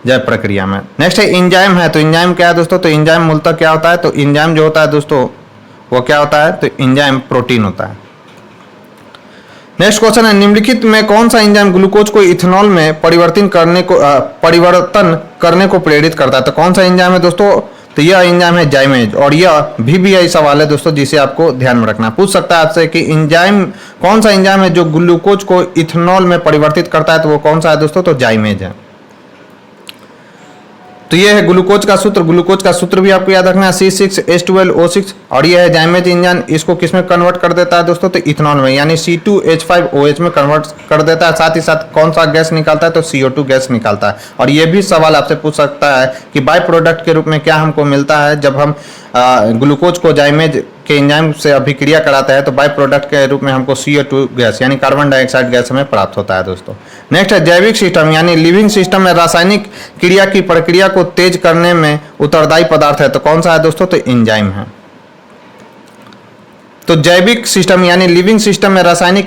जैव प्रक्रिया में। नेक्स्ट है एंजाइम है, तो एंजाइम क्या है दोस्तों, तो एंजाइम मूलतः क्या होता है, तो एंजाइम जो होता है दोस्तों वो क्या होता है, तो एंजाइम प्रोटीन होता है। नेक्स्ट क्वेश्चन है, निम्नलिखित में कौन सा एंजाइम ग्लूकोज को इथेनॉल में परिवर्तन करने को प्रेरित करता है। तो कौन सा एंजाइम है दोस्तों, तो यह एंजाइम है जाइमेज। और यह VVI सवाल है दोस्तों जिसे आपको ध्यान में रखना। पूछ सकता है आपसे कि एंजाइम कौन सा एंजाइम है जो ग्लूकोज को इथेनॉल में परिवर्तित करता है, तो वो कौन सा है दोस्तों, तो जाइमेज है। तो ये है ग्लूकोज का सूत्र। ग्लूकोज का सूत्र भी आपको याद रखना है C6H12O6। और ये है जाइमेज एंजाइम, इसको किस में कन्वर्ट कर देता है दोस्तों, तो इथेनॉल में, यानी C2H5OH में कन्वर्ट कर देता है। साथ ही साथ कौन सा गैस निकालता है, तो CO2 गैस निकालता है। और ये भी सवाल आपसे पूछ सकता है कि बाई प्रोडक्ट के रूप में क्या हमको मिलता है जब हम ग्लूकोज को जाइमेज के एंजाइम से अभिक्रिया कराते हैं, तो बाई प्रोडक्ट के रूप में हमको CO2 गैस यानी कार्बन डाइऑक्साइड गैस हमें प्राप्त होता है दोस्तों। नेक्स्ट है जैविक सिस्टम, यानी लिविंग सिस्टम में रासायनिक क्रिया की प्रक्रिया को तेज करने में उत्तरदायी पदार्थ है, तो कौन सा है दोस्तों, तो एंजाइम है। तो जैविक सिस्टम यानी लिविंग सिस्टम में रासायनिक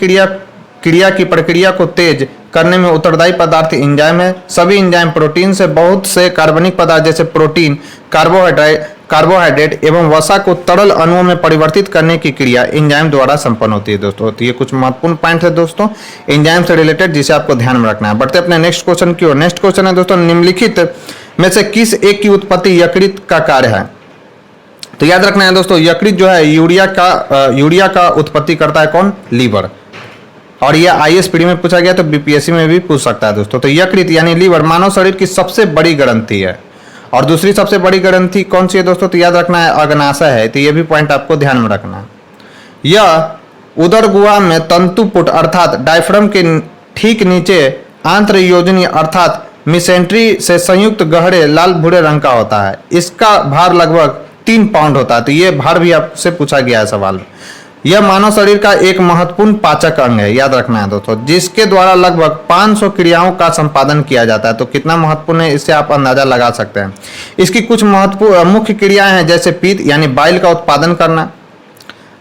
क्रिया की प्रक्रिया को तेज करने में उत्तरदायी पदार्थ एंजाइम है। सभी एंजाइम प्रोटीन से बहुत से कार्बनिक पदार्थ जैसे प्रोटीन, कार्बोहाइड्रेट एवं वसा को तरल अणुओं में परिवर्तित करने की क्रिया एंजाइम द्वारा संपन्न होती है दोस्तों। तो ये कुछ महत्वपूर्ण पॉइंट है दोस्तों एंजाइम से रिलेटेड जिसे आपको ध्यान में रखना है। बढ़ते अपने नेक्स्ट क्वेश्चन की ओर। नेक्स्ट क्वेश्चन है दोस्तों, निम्नलिखित में से किस एक की उत्पत्ति यकृत का कार्य है। तो याद रखना है दोस्तों, यकृत जो है यूरिया का उत्पत्ति करता है कौन, लीवर। और यह ISPD में पूछा गया तो BPSC में भी पूछ सकता है दोस्तों। तो यकृत यानी लीवर मानव शरीर की सबसे बड़ी ग्रंथि है। और दूसरी सबसे बड़ी ग्रंथि कौन सी है दोस्तों, तो याद रखना है अग्नाशय है। तो यह भी पॉइंट आपको ध्यान में रखना है। यह उदर गुहा में तंतुपुट अर्थात डायफ्राम के ठीक नीचे आंत्र योजनी अर्थात मिसेंट्री से संयुक्त गहरे लाल भूरे रंग का होता है। इसका भार लगभग 3 पाउंड होता है। तो यह भार भी आपसे पूछा गया है सवाल। यह मानव शरीर का एक महत्वपूर्ण पाचक अंग है, याद रखना है दोस्तों, जिसके द्वारा लगभग 500 क्रियाओं का संपादन किया जाता है। तो कितना महत्वपूर्ण है इससे आप अंदाजा लगा सकते हैं। इसकी कुछ मुख्य क्रियाएं हैं जैसे पीत यानी बाइल का उत्पादन करना,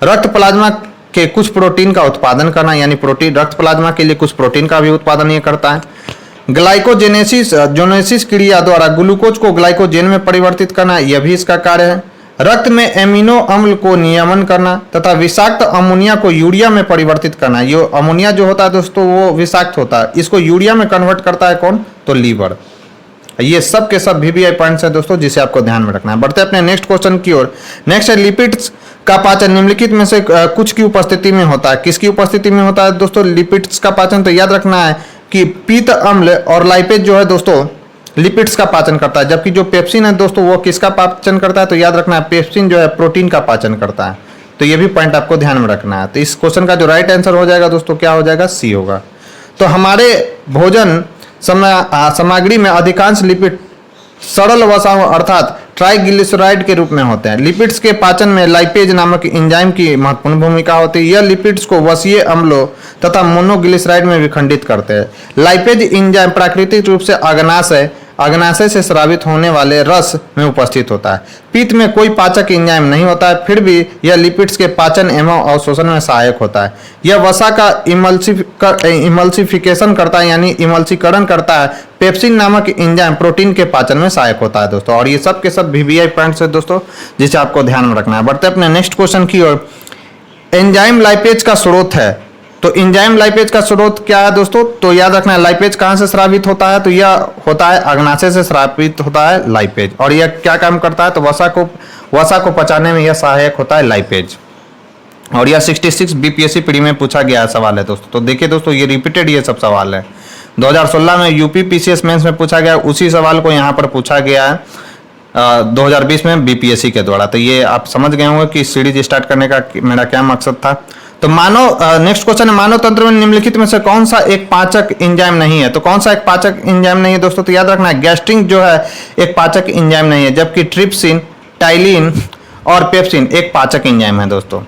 रक्त प्लाज्मा के कुछ प्रोटीन का उत्पादन करना, यानी प्रोटीन रक्त प्लाज्मा के लिए कुछ प्रोटीन का भी उत्पादन ये करता है। ग्लाइकोजेनेसिस क्रिया द्वारा ग्लूकोज को ग्लाइकोजेन में परिवर्तित करना, यह भी इसका कार्य है। रक्त में एमिनो अम्ल को नियमन करना तथा विषाक्त अमोनिया को यूरिया में परिवर्तित करना। ये अमोनिया जो होता है दोस्तों वो विषाक्त होता है, इसको यूरिया में कन्वर्ट करता है कौन, तो लीवर। ये सब के सब VBI पॉइंट्स हैं दोस्तों जिसे आपको ध्यान में रखना है। बढ़ते हैं अपने नेक्स्ट क्वेश्चन की ओर। नेक्स्ट है लिपिड्स का पाचन निम्नलिखित में से कुछ की उपस्थिति में होता है। किसकी उपस्थिति में होता है दोस्तों लिपिड्स का पाचन, तो याद रखना है कि पीत अम्ल और लाइपेज जो है दोस्तों लिपिड्स का पाचन करता है, जबकि जो पेप्सिन है दोस्तों वो किसका पाचन करता है, तो याद रखना है पेप्सिन जो है प्रोटीन का पाचन करता है। तो ये भी पॉइंट आपको ध्यान में रखना है। तो इस क्वेश्चन का जो राइट आंसर हो जाएगा दोस्तों क्या हो जाएगा, सी होगा। तो हमारे भोजन सामग्री में अधिकांश लिपिड सरल वसाओं अर्थात ट्राइग्लिसराइड के रूप में होते हैं। लिपिड्स के पाचन में लाइपेज नामक एंजाइम की महत्वपूर्ण भूमिका होती है। यह लिपिड्स को वसीय अम्लों तथा मोनोग्लिसराइड में विखंडित करते हैं। लाइपेज एंजाइम प्राकृतिक रूप से अग्नाशय से स्रावित होने वाले रस में उपस्थित होता है। पित्त में कोई पाचक एंजाइम नहीं होता है, फिर भी यह लिपिड्स के पाचन एवं अवशोषण में सहायक होता है। यह वसा का इमल्सिफिकेशन करता है यानी इमल्सीकरण करता है। पेप्सिन नामक एंजाइम प्रोटीन के पाचन में सहायक होता है दोस्तों। और ये सब के सब VBI पॉइंट्स है दोस्तों जिसे आपको ध्यान में रखना है। बढ़ते अपने नेक्स्ट क्वेश्चन की ओर। एंजाइम लाइपेज का स्रोत है, तो एंजाइम लाइपेज का स्रोत क्या है दोस्तों, तो याद रखना है लाइपेज कहाँ से स्रावित होता है, तो यह होता है अग्नाशय से स्रावित होता है लाइपेज। और यह क्या काम करता है, तो वसा को पचाने में यह सहायक होता है लाइपेज। और यह 66 BPSC प्री में पूछा गया सवाल है दोस्तों। तो देखिए दोस्तों ये रिपीटेड ये सब सवाल है। 2016 में UP PCS मेंस में पूछा गया, उसी सवाल को यहाँ पर पूछा गया है 2020 में BPSC के द्वारा। तो ये आप समझ गए होंगे कि सीरीज स्टार्ट करने का मेरा क्या मकसद था। तो नेक्स्ट क्वेश्चन है, मानव तंत्र में निम्नलिखित में से कौन सा एक पाचक एंजाइम नहीं है, तो कौन सा एक पाचक एंजाइम नहीं है दोस्तों, तो याद रखना है गैस्ट्रिन जो है एक पाचक एंजाइम नहीं है, जबकि ट्रिप्सिन, टाइलिन और पेप्सिन एक पाचक एंजाइम है दोस्तों।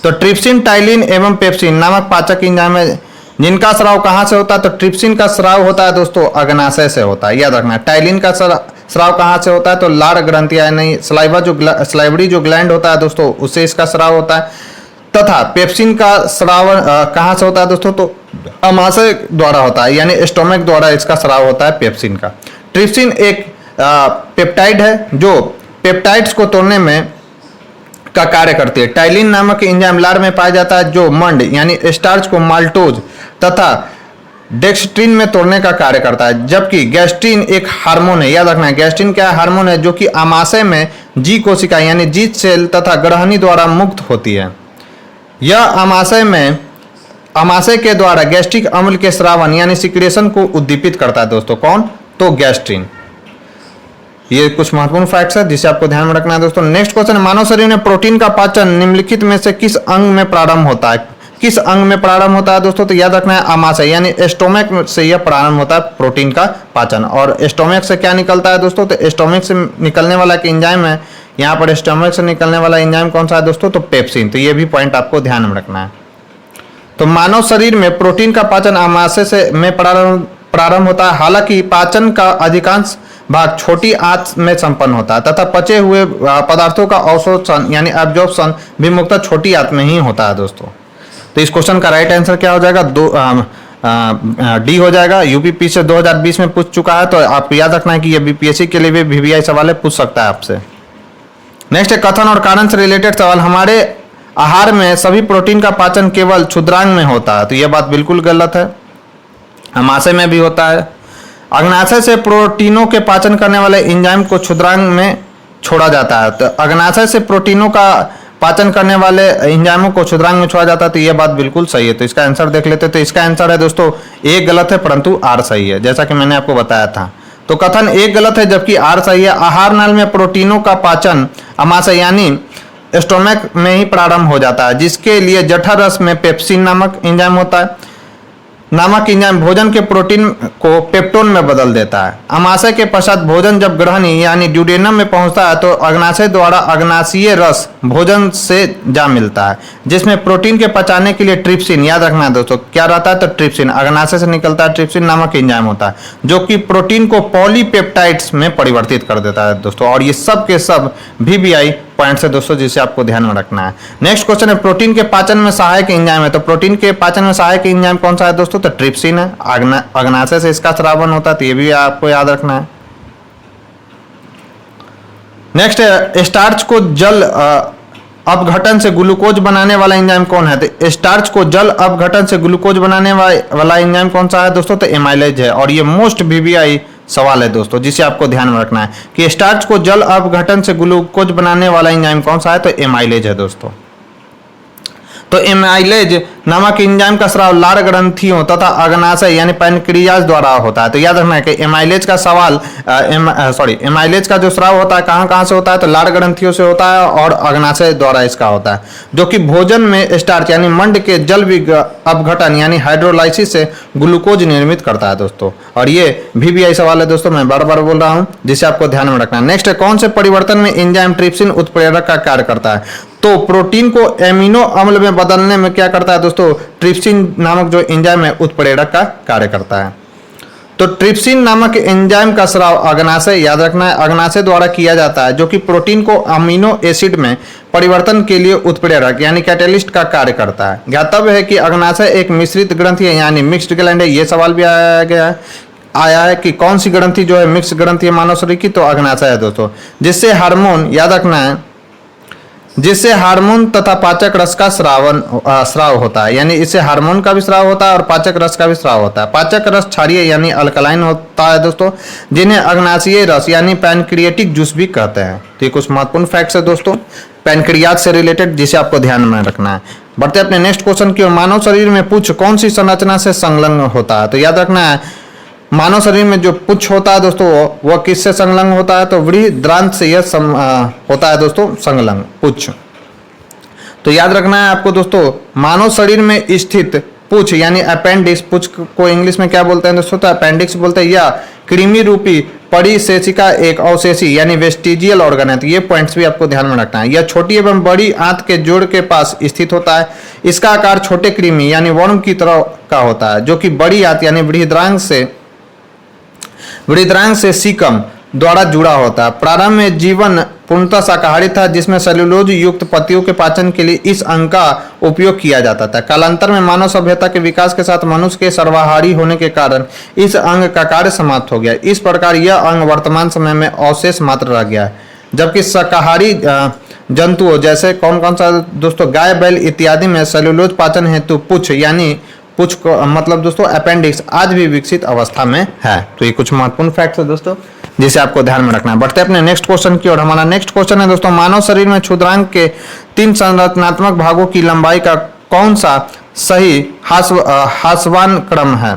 तो ट्रिप्सिन, टाइलिन एवं पेप्सिन नामक पाचक एंजाइम है जिनका स्राव कहाँ से होता है, तो ट्रिप्सिन का स्राव होता है दोस्तों अग्नाशय से होता है, याद रखना है। टाइलिन का स्राव कहाँ से होता है, तो लार ग्रंथि यानी स्लाइवरी जो ग्लैंड होता है दोस्तों उससे इसका स्राव होता है। तथा पेप्सिन का स्राव कहाँ से होता है दोस्तों, तो अमाशय द्वारा होता है यानी स्टोमक द्वारा इसका स्राव होता है पेप्सिन का। ट्रिप्सिन एक पेप्टाइड है जो पेप्टाइड्स को तोड़ने में का कार्य करती है। टाइलिन नामक एंजाइम लार में पाया जाता है जो मंड यानी स्टार्च को माल्टोज तथा डेक्स्ट्रिन में तोड़ने का कार्य करता है, जबकि गैस्ट्रिन एक हार्मोन है। याद रखना है गैस्ट्रिन क्या हार्मोन है, जो कि आमाशय में जी कोशिका यानी जीत सेल तथा ग्रहणी द्वारा मुक्त होती है। यह आमाशय के द्वारा गैस्ट्रिक अम्ल के स्रावन यानी सिक्रेशन को उद्दीपित करता है दोस्तों। कौन, तो गैस्ट्रिन। ये कुछ महत्वपूर्ण फैक्ट्स है जिसे आपको ध्यान में रखना है दोस्तों। नेक्स्ट क्वेश्चन, मानव शरीर में प्रोटीन का पाचन निम्नलिखित में से किस अंग में प्रारंभ होता है, किस अंग में प्रारंभ होता है दोस्तों, तो याद रखना है आमाशय यानी स्टोमक से यह प्रारंभ होता है प्रोटीन का पाचन। और स्टोमक से क्या निकलता है दोस्तों, तो स्टोमक से निकलने वाला एक एंजाइम है, यहाँ पर स्टोमक से निकलने वाला एंजाइम कौन सा है दोस्तों, तो पेप्सिन। तो ये भी पॉइंट आपको ध्यान में रखना है। तो मानव शरीर में प्रोटीन का पाचन आमाशय से में प्रारंभ होता है। हालांकि पाचन का अधिकांश भाग छोटी आंत में संपन्न होता है तथा पचे हुए पदार्थों का अवशोषण यानी एब्जॉर्प्शन भी मुख्यतः छोटी आंत में ही होता है दोस्तों। तो इस क्वेश्चन का राइट आंसर क्या हो जाएगा, डी हो जाएगा। यूपी से 2020 में पूछ चुका है, तो आपको याद रखना है कि ये BPSC के लिए भी VBI सवाल है, पूछ सकता है आपसे। नेक्स्ट है कथन और कारण से रिलेटेड सवाल, हमारे आहार में सभी प्रोटीन का पाचन केवल क्षुद्रांग में होता है, तो यह बात बिल्कुल गलत है। आमाशय में भी होता है। अग्नाशय से प्रोटीनों के पाचन करने वाले एंजाइम को क्षुद्रांग में छोड़ा जाता है, तो अग्नाशय से प्रोटीनों का पाचन करने वाले एंजाइमों को क्षुद्रांग में छोड़ा जाता है, तो यह बात बिल्कुल सही है। तो इसका आंसर देख लेते हैं। तो इसका आंसर है दोस्तों ए गलत है परंतु आर सही है, जैसा कि मैंने आपको बताया था। तो कथन ए गलत है जबकि आर सही है। आहार नाल में प्रोटीनों का पाचन आमाशय यानी स्टोमक में ही प्रारंभ हो जाता है, जिसके लिए जठर रस में पेप्सिन नामक एंजाइम होता है। नामक एंजाइम भोजन के प्रोटीन को पेप्टोन में बदल देता है। अमाशय के पश्चात भोजन जब ग्रहणी यानी ड्यूडेनम में पहुंचता है तो अग्नाशय द्वारा अग्नाशयीय रस भोजन से जा मिलता है, जिसमें प्रोटीन के पचाने के लिए ट्रिप्सिन, याद रखना है दोस्तों क्या रहता है, तो ट्रिप्सिन अग्नाशय से निकलता है, ट्रिप्सिन नामक एंजाइम होता है जो कि प्रोटीन को पॉलीपेप्टाइड्स में परिवर्तित कर देता है दोस्तों। और ये सब के सब VBI पॉइंट्स है दोस्तों जिसे आपको ध्यान में रखना है। नेक्स्ट क्वेश्चन है प्रोटीन के पाचन में सहायक एंजाइम है, तो प्रोटीन के पाचन में सहायक एंजाइम कौन सा है दोस्तों, तो ट्रिप्सिन है। अग्नाशय से इसका स्रावन होता है, तो ये भी आपको याद रखना है। नेक्स्ट है स्टार्च को जल अपघटन से ग्लूकोज बनाने वाला एंजाइम कौन है? तो स्टार्च को जल अपघटन से ग्लूकोज बनाने वाला एंजाइम कौन सा है दोस्तों? तो एमाइलेज है। और ये मोस्ट वीवीआई सवाल है दोस्तों, जिसे आपको ध्यान में रखना है कि स्टार्च को जल अपघटन से ग्लूकोज बनाने वाला एंजाइम कौन सा है? तो एमाइलेज है दोस्तों। तो एमाइलेज नामक एंजाइम का स्राव लार ग्रंथियों तथा अग्नाशय यानी पैनक्रियाज द्वारा होता है। तो याद रखना है कि एमाइलेज का सवाल एमाइलेज का जो स्राव होता है कहाँ कहाँ से होता है? तो लार ग्रंथियों से होता है और अग्नाशय द्वारा इसका होता है, जो कि भोजन में स्टार्च यानी मंड के जल अपघटन यानी हाइड्रोलाइसिस से ग्लूकोज निर्मित करता है दोस्तों। और ये वीवीआई सवाल है दोस्तों, मैं बार बार बोल रहा हूँ, जिसे आपको ध्यान में रखना है। नेक्स्ट है कौन से परिवर्तन में एंजाइम ट्रिप्सिन उत्प्रेरक का कार्य करता है? तो प्रोटीन को एमिनो अम्ल में बदलने में क्या करता है दोस्तों? ट्रिप्सिन नामक जो एंजाइम है उत्प्रेरक का कार्य करता है। तो ट्रिप्सिन नामक एंजाइम का स्राव अग्नाशय, याद रखना है, अग्नाशय द्वारा किया जाता है, जो कि प्रोटीन को अमीनो एसिड में परिवर्तन के लिए उत्प्रेरक यानी कैटेलिस्ट का कार्य करता है। ज्ञातव्य है कि अग्नाशय एक मिश्रित ग्रंथि है यानी मिक्स्ड ग्लैंड है। ये सवाल भी आया है कि कौन सी ग्रंथि जो है मिक्स ग्रंथि है मानव शरीर की? तो अग्नाशय है दोस्तों, जिससे हार्मोन, याद रखना है, जिससे हार्मोन तथा पाचक रस का स्राव होता है, यानी इससे हार्मोन का भी स्राव होता है और पाचक रस का भी स्राव होता है। पाचक रस क्षारीय यानी अल्कलाइन होता है दोस्तों, जिन्हें अग्नाशयीय रस यानी पैनक्रियाटिक जूस भी कहते हैं। तो ये कुछ महत्वपूर्ण फैक्ट्स है दोस्तों पैनक्रियाज से रिलेटेड, जिसे आपको ध्यान में रखना है। बढ़ते अपने नेक्स्ट क्वेश्चन की ओर। मानव शरीर में पुच्छ कौन सी संरचना से संलग्न होता है? तो याद रखना है, मानव शरीर में जो पुच्छ होता है दोस्तों वह किससे संलग्न होता है? तो बृहदांत्र से यह होता है दोस्तों संलग्न पुच्छ। तो याद रखना है आपको दोस्तों, मानव शरीर में स्थित पुच्छ यानी अपेंडिक्स, पुच्छ को इंग्लिश में क्या बोलते हैं दोस्तों? तो अपेंडिक्स बोलते हैं। या कृमि रूपी परिसेचिका एक अवशेषी यानी वेस्टिजियल ऑर्गन है। तो ये पॉइंट्स भी आपको ध्यान में रखना है। यह छोटी एवं बड़ी आंत के जोड़ के पास स्थित होता है। इसका आकार छोटे कृमि यानी वर्म की तरह का होता है, जो कि बड़ी आंत यानी बृहदांत्र से सीकम द्वारा जुड़ा होता है। प्रारंभ में जीवन पूर्णतः शाकाहारी था, जिसमें सेल्यूलोज युक्त पत्तियों के पाचन के लिए इस अंग का उपयोग किया जाता था। कालांतर में मानव सभ्यता के विकास के साथ मनुष्य के सर्वाहारी होने के कारण इस अंग का कार्य समाप्त हो गया। इस प्रकार यह अंग वर्तमान समय में अवशेष मात्र रह गया है, जबकि शाकाहारी जंतुओं जैसे कौन कौन सा दोस्तों? गाय, बैल इत्यादि में सेल्यूलोज पाचन हेतु पुच्छ यानी पुच्छ को मतलब दोस्तों अपेंडिक्स आज भी विकसित अवस्था में है। तो ये कुछ महत्वपूर्ण फैक्ट्स है दोस्तों, जिसे आपको ध्यान में रखना है। बढ़ते अपने नेक्स्ट क्वेश्चन की ओर। हमारा नेक्स्ट क्वेश्चन है दोस्तों, मानव शरीर में क्षुद्रांग के 3 संरचनात्मक भागों की लंबाई का कौन सा सही ह्रासवान क्रम है?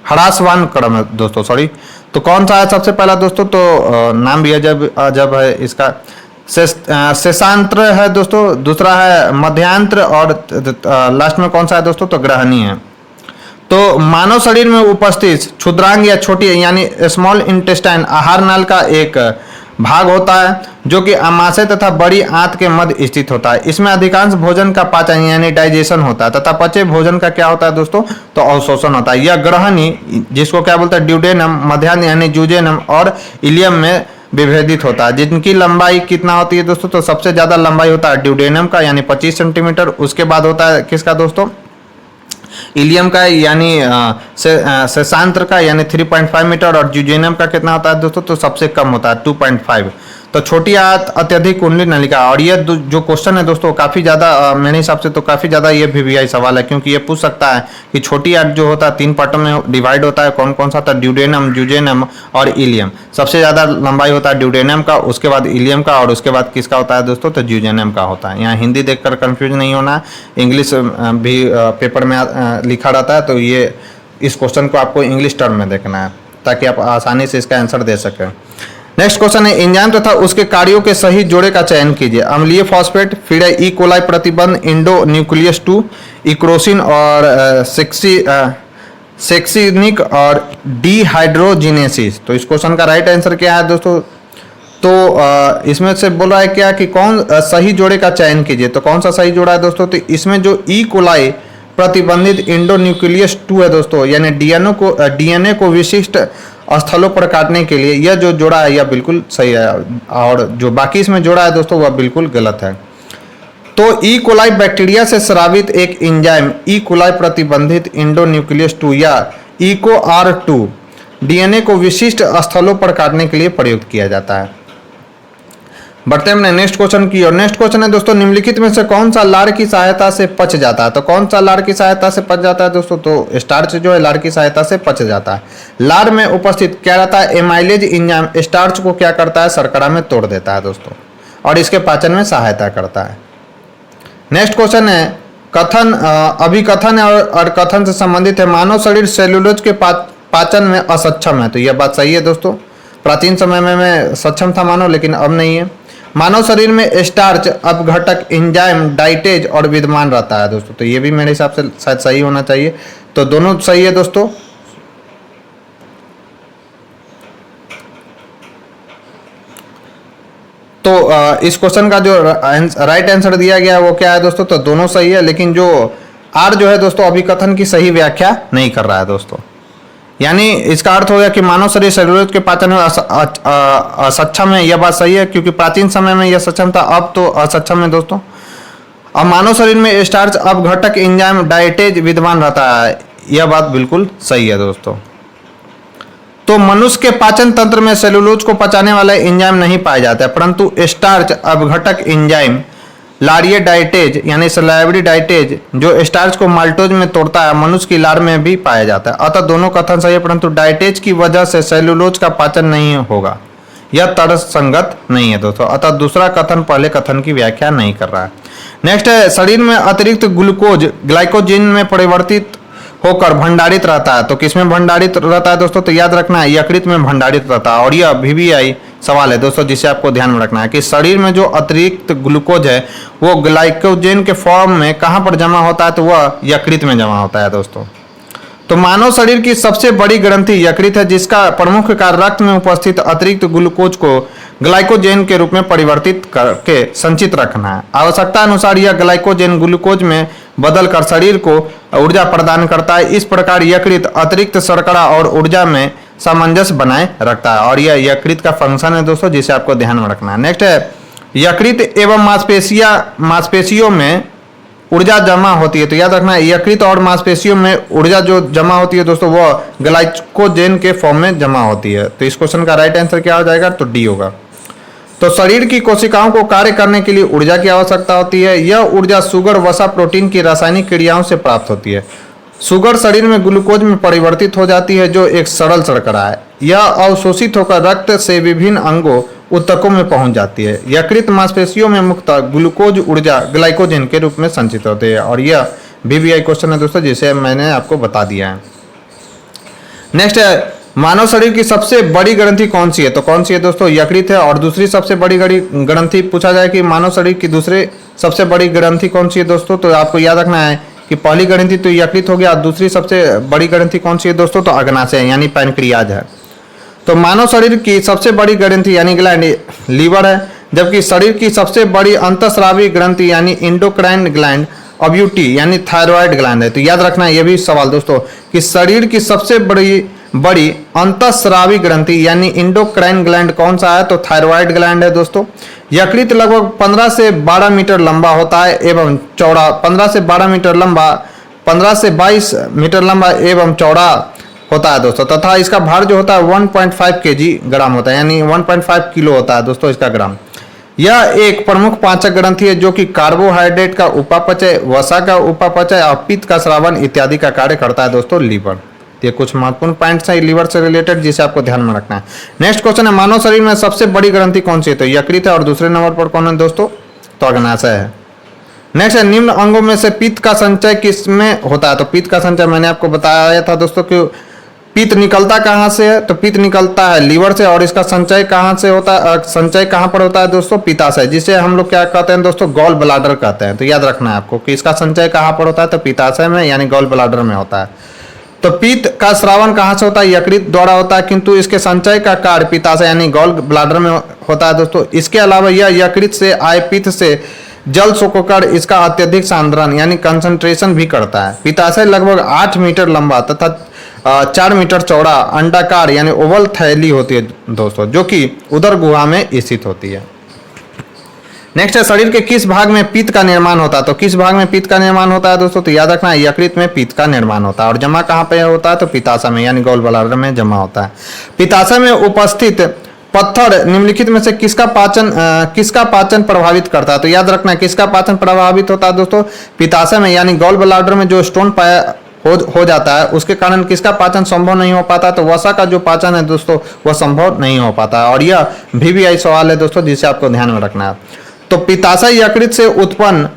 ह्रासवान क्रम है दोस्तों, सॉरी। तो कौन सा है सबसे पहला दोस्तों? तो नाम भी अजब है इसका। शेषांत्र है दोस्तों, दूसरा है मध्यांत्र और लास्ट में कौन सा है दोस्तों? तो ग्रहणी है। तो मानव शरीर में उपस्थित क्षुद्रांग या छोटी यानी स्मॉल इंटेस्टाइन आहार नाल का एक भाग होता है, जो कि आमाशय तथा बड़ी आंत के मध्य स्थित होता है। इसमें अधिकांश भोजन का पाचन यानी डाइजेशन होता है तथा पचे भोजन का क्या होता है दोस्तों? तो अवशोषण होता है। यह ग्रहणी, जिसको क्या बोलते हैं? ड्यूडेनम, मध्यान्ह यानी जूजेनम और इलियम में विभेदित होता है, जिनकी लंबाई कितना होती है दोस्तों? तो सबसे ज्यादा लंबाई होता है ड्यूडेनम का यानी 25 सेंटीमीटर। उसके बाद होता है किसका दोस्तों? इलियम का यानी शेषांत्र का यानी 3.5 मीटर। और जूजेनम का कितना होता है दोस्तों? तो सबसे कम होता है 2.5। तो छोटी आंत अत्यधिक कुंडली नलिका। और ये जो क्वेश्चन है दोस्तों काफ़ी ज़्यादा मेरे हिसाब से तो काफ़ी ज़्यादा ये वीवीआई सवाल है, क्योंकि ये पूछ सकता है कि छोटी आंत जो होता है 3 पार्टों में डिवाइड होता है, कौन कौन सा था? ड्यूडेनम, जूजेनम और इलियम। सबसे ज़्यादा लंबाई होता है ड्यूडेनम का, उसके बाद इलियम का और उसके बाद किसका होता है दोस्तों? तो जूजेनम का होता है। यहाँ हिंदी देखकर कंफ्यूज नहीं होना, इंग्लिश भी पेपर में लिखा रहता है, तो ये इस क्वेश्चन को आपको इंग्लिश टर्म में देखना है ताकि आप आसानी से इसका आंसर दे सकें। नेक्स्ट क्वेश्चन है, एंजाइम तथा उसके कार्यों के सही जोड़े का चयन कीजिए। अम्लीय फॉस्फेट, फिर ई कोलाई प्रतिबंध, इंडो न्यूक्लियस 2, इक्रोसिन और सेक्सिनिक और डिहाइड्रोजिनेसिस। तो इस क्वेश्चन का राइट आंसर क्या है दोस्तों? तो इसमें से बोल रहा है क्या कि कौन सही जोड़े का चयन कीजिए। तो कौन सा सही जोड़ा है दोस्तों? तो इसमें जो ई कोलाई प्रतिबंधित इंडो न्यूक्लियस 2 है दोस्तों, यानी डीएनए को विशिष्ट स्थलों पर काटने के लिए यह जो जोड़ा है यह बिल्कुल सही है, और जो बाकी इसमें जोड़ा है दोस्तों वह बिल्कुल गलत है। तो ई कोलाई बैक्टीरिया से स्रावित एक एंजाइम ई कोलाई प्रतिबंधित इंडो न्यूक्लियस 2 या EcoR2 डीएनए को विशिष्ट स्थलों पर काटने के लिए प्रयुक्त किया जाता है। बढ़ते हैं अपने नेक्स्ट क्वेश्चन की और नेक्स्ट क्वेश्चन है दोस्तों, निम्नलिखित में से कौन सा लार की सहायता से पच जाता है? तो कौन सा लार की सहायता से पच जाता है दोस्तों? तो स्टार्च जो है लार की सहायता से पच जाता है। लार में उपस्थित क्या रहता है? एमाइलेज एंजाइम स्टार्च को क्या करता है? शर्करा में तोड़ देता है दोस्तों, और इसके पाचन में सहायता करता है। नेक्स्ट क्वेश्चन है कथन, अभिकथन और कथन से संबंधित है। मानव शरीर सेलुलोज के पाचन में असक्षम है। तो यह बात सही है दोस्तों। प्राचीन समय में सक्षम था मानव, लेकिन अब नहीं है। मानव शरीर में स्टार्च, अपघटक, एंजाइम, डाइटेज और विद्यमान रहता है दोस्तों। तो ये भी मेरे हिसाब से शायद सही होना चाहिए। तो दोनों सही है दोस्तों। तो इस क्वेश्चन का जो राइट आंसर दिया गया है वो क्या है दोस्तों? तो दोनों सही है, लेकिन जो आर जो है दोस्तों अभिकथन की सही व्याख्या नहीं कर रहा है दोस्तों। यानी इसका अर्थ हो गया कि मानव शरीर सेलुलोज के पाचन में असक्षम है। यह बात सही है, क्योंकि प्राचीन समय में यह सक्षम था, अब तो असक्षम है दोस्तों। अब मानव शरीर में स्टार्च, अपघटक, एंजाइम, डाइटेज विद्यमान रहता है। यह बात बिल्कुल सही है दोस्तों। तो मनुष्य के पाचन तंत्र में सेलुलोज को पचाने वाले एंजाइम नहीं पाए जाते, परंतु स्टार्च, अपघटक एंजाइम, लारिये डाइटेज यानी सलाइवरी डाइटेज जो स्टार्च को माल्टोज में तोड़ता है, मनुष्य की लार में भी पाया जाता है। अतः दोनों कथन सही है, परंतु डाइटेज की वजह से सेलुलोज का पाचन नहीं होगा, यह तर्कसंगत नहीं है दोस्तों। अतः दूसरा कथन पहले कथन की व्याख्या नहीं कर रहा है। नेक्स्ट है शरीर में अतिरिक्त ग्लूकोज ग्लाइकोजेन में परिवर्तित होकर भंडारित रहता है। तो किसमें भंडारित रहता है दोस्तों? तो याद रखना है यकृत में भंडारित रहता है। और यह VBI सवाल है दोस्तों, जिसे आपको ध्यान में रखना है कि शरीर में जो अतिरिक्त ग्लूकोज है वो ग्लाइकोजेन के फॉर्म में कहाँ पर जमा होता है? तो वह यकृत में जमा होता है दोस्तों। तो मानव शरीर की सबसे बड़ी ग्रंथि यकृत है, जिसका प्रमुख कार्य रक्त में उपस्थित अतिरिक्त ग्लूकोज को ग्लाइकोजेन के रूप में परिवर्तित करके संचित रखना है। आवश्यकता अनुसार यह ग्लाइकोजेन ग्लूकोज में बदल कर शरीर को ऊर्जा प्रदान करता है। इस प्रकार यकृत अतिरिक्त शर्करा और ऊर्जा में सामंजस्य बनाए रखता है, और यह यकृत का फंक्शन है दोस्तों, जिसे आपको ध्यान में रखना है। नेक्स्ट है यकृत एवं मांसपेशियों में ऊर्जा जमा होती है। तो याद रखना है यकृत और मांसपेशियों में ऊर्जा जो जमा होती है दोस्तों वह ग्लाइकोजेन के फॉर्म में जमा होती है। तो इस क्वेश्चन का राइट आंसर क्या हो जाएगा? तो डी होगा। तो शरीर की कोशिकाओं को कार्य करने के लिए ऊर्जा की आवश्यकता होती है। यह ऊर्जा शुगर, वसा, प्रोटीन की रासायनिक क्रियाओं से प्राप्त होती है। शुगर शरीर में ग्लूकोज में परिवर्तित हो जाती है, जो एक सरल शर्करा है। यह अवशोषित होकर रक्त से विभिन्न अंगों ऊतकों में पहुंच जाती है। यकृत मांसपेशियों में मुख्यतः ग्लूकोज ऊर्जा ग्लाइकोजेन के रूप में संचित होती है, और यह VBI क्वेश्चन है दोस्तों, जिसे मैंने आपको बता दिया है। नेक्स्ट है मानव शरीर की सबसे बड़ी ग्रंथि कौन सी है? तो कौन सी है दोस्तों? यकृत है। और दूसरी सबसे बड़ी ग्रंथि पूछा जाए कि मानव शरीर की दूसरी सबसे बड़ी ग्रंथि कौन सी है दोस्तों? तो आपको याद रखना है कि पहली ग्रंथि तो यकृत हो गया, दूसरी सबसे बड़ी ग्रंथि कौन सी है दोस्तों? तो अग्नाशय है, यानी पैनक्रियाज है। तो मानव शरीर की सबसे बड़ी ग्रंथि यानी ग्लैंड लीवर है, जबकि शरीर की सबसे बड़ी अंतःस्रावी ग्रंथि यानी इंडोक्राइन ग्लैंड अब्यूटी यानी थायराइड ग्लैंड है। तो याद रखना है यह भी सवाल दोस्तों कि शरीर की सबसे बड़ी अंतःस्रावी ग्रंथि यानी इंडोक्राइन ग्लैंड कौन सा है? तो थायराइड ग्लैंड है दोस्तों। यकृत लगभग 15 से 12 मीटर लंबा होता है एवं चौड़ा 15 से 12 मीटर लंबा 15 से 22 मीटर लंबा एवं चौड़ा होता है दोस्तों, तथा इसका भार जो होता है 1.5 kg होता है, यानी 1.5 किलो होता है दोस्तों इसका ग्राम। यह एक प्रमुख पाचक ग्रंथि है जो कि कार्बोहाइड्रेट का उपापचय, वसा का उपापचय और पित्त का स्रावन इत्यादि का कार्य करता है दोस्तों लीवर। ये कुछ महत्वपूर्ण पॉइंट्स हैं लीवर से रिलेटेड, जिसे आपको ध्यान में रखना है। नेक्स्ट क्वेश्चन है मानव शरीर में सबसे बड़ी ग्रंथि कौन सी है? तो यकृत है। और दूसरे नंबर पर कौन है दोस्तों? तो अग्नाशय है। नेक्स्ट है निम्न अंगों में से पित्त का संचय किसमें होता है? तो पित्त का संचय मैंने आपको बताया था दोस्तों कि पित्त निकलता कहाँ से है? तो पित्त निकलता है लीवर से, और इसका संचय कहाँ से होता है? संचय कहाँ पर होता है दोस्तों? पित्ताशय, जिसे हम लोग क्या कहते हैं दोस्तों? गॉल ब्लाडर कहते हैं। तो याद रखना है आपको कि इसका संचय कहाँ पर होता है? तो पित्ताशय में यानी गॉल ब्लाडर में होता है। तो पित्त का स्रावन कहाँ से होता है? यकृत द्वारा होता है, किंतु इसके संचय का कार्य पित्ताशय यानी गॉल ब्लाडर में होता है दोस्तों। इसके अलावा यह यकृत से आए पित्त से जल सोखकर इसका अत्यधिक सांद्रण यानी कंसंट्रेशन भी करता है। पित्ताशय लगभग 8 मीटर लंबा तथा 4 मीटर चौड़ा अंडाकार यानी ओवल थैली होती है दोस्तों, जो कि उदर गुहा में स्थित होती है। नेक्स्ट है शरीर के किस भाग में पित्त का निर्माण होता है? तो किस भाग में पित्त का निर्माण होता है दोस्तों? तो याद रखना है यकृत में पित्त का निर्माण होता है, और जमा कहाँ पे होता है? तो पित्ताशय में यानी गॉल ब्लाडर में जमा होता है। पित्ताशय में उपस्थित पत्थर निम्नलिखित में से किसका पाचन प्रभावित करता है? तो याद रखना है किसका पाचन प्रभावित होता है दोस्तों, पित्ताशय में यानी गॉल ब्लैडर में जो स्टोन पाया हो जाता है उसके कारण किसका पाचन संभव नहीं हो पाता, तो वसा का जो पाचन है दोस्तों वह संभव नहीं हो पाता। और यह VVI सवाल है दोस्तों जिसे आपको ध्यान में रखना है। तो पित्ताशय यकृत से उत्पन्न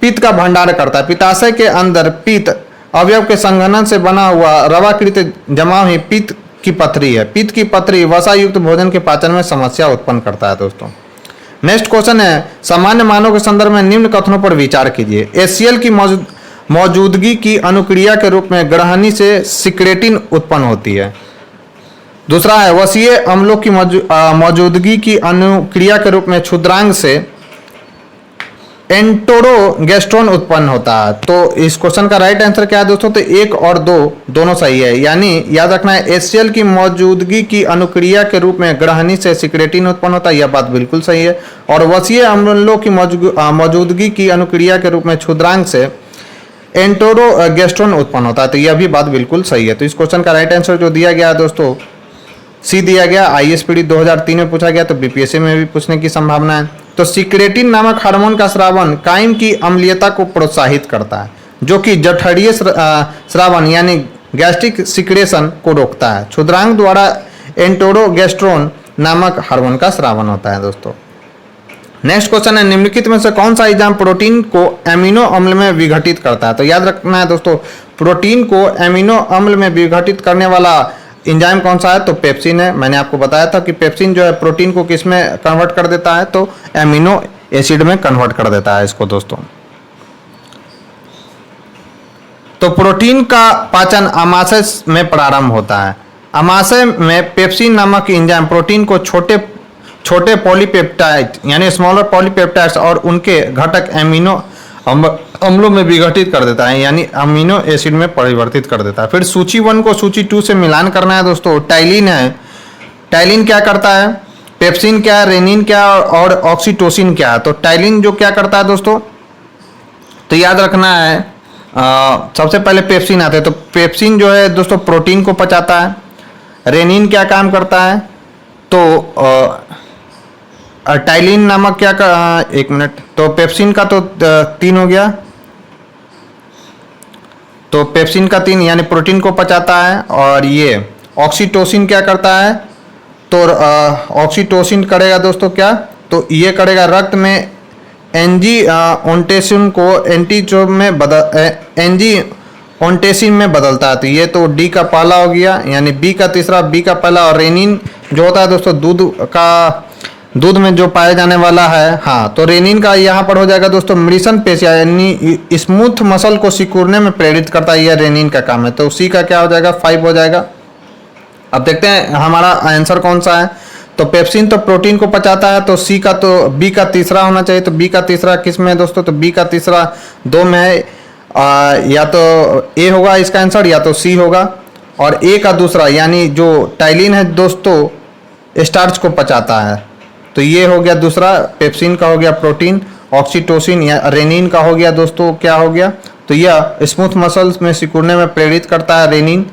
पित्त का भंडार करता है। पित्ताशय के अंदर पित्त अवयव के संघनन से बना हुआ रवाकृत जमा हुई पित्त की पथरी है। पित्त की पथरी वसा युक्त भोजन के पाचन में समस्या उत्पन्न करता है दोस्तों। नेक्स्ट क्वेश्चन है, सामान्य मानव के संदर्भ में निम्न कथनों पर विचार कीजिए। HCl की मौजूदगी की अनुक्रिया के रूप में ग्रहणी से सिक्रेटिन उत्पन्न होती है। दूसरा है, वसीय अम्लों की मौजूदगी की अनुक्रिया के रूप में क्षुद्रांग से एंटोरोगेस्ट्रोन उत्पन्न होता है। तो इस क्वेश्चन का राइट आंसर क्या है दोस्तों, तो 1 और 2 दोनों सही है। यानी याद रखना है HCl की मौजूदगी की अनुक्रिया के रूप में ग्रहणी से सिक्रेटिन उत्पन्न होता है, यह बात बिल्कुल सही है। और वसीय अम्लों की मौजूदगी की अनुक्रिया के रूप में क्षुद्रांग से एंटोरोगेस्ट्रोन उत्पन्न होता है, तो यह भी बात बिल्कुल सही है। तो इस क्वेश्चन का राइट आंसर जो दिया गया है दोस्तों सी दिया गया। ISPD 2003 में पूछा गया, तो BPSC में भी पूछने की संभावना है। तो सिक्रेटिन नामक हार्मोन का स्रावन कायम की अम्लीयता को प्रोत्साहित करता है, जो कि जठरीय स्रावन यानी गैस्ट्रिक सिक्रेशन को रोकता है। क्षुद्रांग द्वारा एंटोरोगेस्ट्रोन नामक हार्मोन का स्रावन होता है दोस्तों। नेक्स्ट क्वेश्चन है, निम्नलिखित में से कौन सा एंजाइम प्रोटीन को एमिनो अम्ल में विघटित करता है? तो याद रखना है दोस्तों, प्रोटीन को एमिनो अम्ल में विघटित करने वाला एंजाइम कौन सा है, तो पेप्सिन है। मैंने आपको बताया था कि पेप्सिन जो है प्रोटीन को किस में कन्वर्ट कर देता है, तो एमिनो एसिड में कन्वर्ट कर देता है इसको दोस्तों। तो प्रोटीन का पाचन आमाशय में प्रारंभ होता है। आमाशय में पेप्सिन नामक एंजाइम प्रोटीन को छोटे पॉलीपेप्टाइड यानी स्मॉलर पॉलीपेप्टाइड्स और उनके घटक एमिनो अम्लों में विघटित कर देता है, यानी अमीनो एसिड में परिवर्तित कर देता है। फिर सूची 1 को सूची 2 से मिलान करना है दोस्तों। टाइलिन है, टाइलिन क्या करता है, पेप्सिन क्या है, रेनिन क्या है और ऑक्सीटोसिन क्या है। तो टाइलिन जो क्या करता है दोस्तों, तो याद रखना है सबसे पहले पेप्सिन आते हैं। तो पेप्सिन जो है दोस्तों प्रोटीन को पचाता है। रेनिन क्या काम करता है, तो टाइलिन नामक क्या एक मिनट, तो पेप्सिन का तो 3 हो गया, तो पेप्सिन का 3 यानी प्रोटीन को पचाता है। और ये ऑक्सीटोसिन क्या करता है, तो ऑक्सीटोसिन करेगा दोस्तों क्या, तो ये करेगा रक्त में एंजीओटेंसिन को एंजीओटेंसिन में बदलता है। तो ये तो डी का पहला हो गया, यानी बी का तीसरा, बी का पहला। और रेनिन जो होता है दोस्तों दूध में जो पाया जाने वाला है, हाँ, तो रेनिन का यहाँ पर हो जाएगा दोस्तों मृषण पेशियां यानी स्मूथ मसल को सिकुड़ने में प्रेरित करता है, यह रेनिन का काम है। तो सी का क्या हो जाएगा, 5 हो जाएगा। अब देखते हैं हमारा आंसर कौन सा है। तो पेप्सिन तो प्रोटीन को पचाता है, तो सी का तो बी का तीसरा होना चाहिए। तो बी का तीसरा किस में है दोस्तों, तो बी का तीसरा 2 में है, या तो ए होगा इसका आंसर या तो सी होगा। और ए का दूसरा यानी जो टाइलिन है दोस्तों स्टार्च को पचाता है, तो ये हो गया दूसरा। पेप्सिन का हो गया प्रोटीन, ऑक्सीटोसिन या रेनिन का हो गया दोस्तों क्या हो गया, तो यह स्मूथ मसल्स में सिकुड़ने में प्रेरित करता है रेनिन।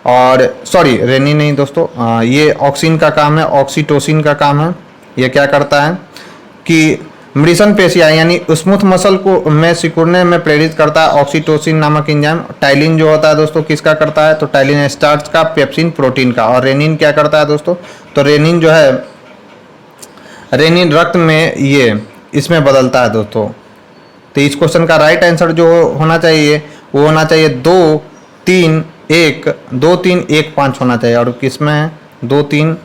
और सॉरी रेनिन नहीं दोस्तों, ये ऑक्सिन का काम है, ऑक्सीटोसिन का काम है। ये क्या करता है कि मृषण पेशियां यानी स्मूथ मसल को में सिकुड़ने में प्रेरित करता है ऑक्सीटोसिन नामक एंजाइम। टाइलिन जो होता है दोस्तों किसका करता है, तो टाइलिन स्टार्च का, पेप्सिन प्रोटीन का। और रेनिन क्या करता है दोस्तों, तो रेनिन जो है रेनिन रक्त में ये इसमें बदलता है दोस्तों। तो इस क्वेश्चन का राइट आंसर जो होना चाहिए वो होना चाहिए 2 3 1 2 3 1 5 होना चाहिए। और किसमें है 2 3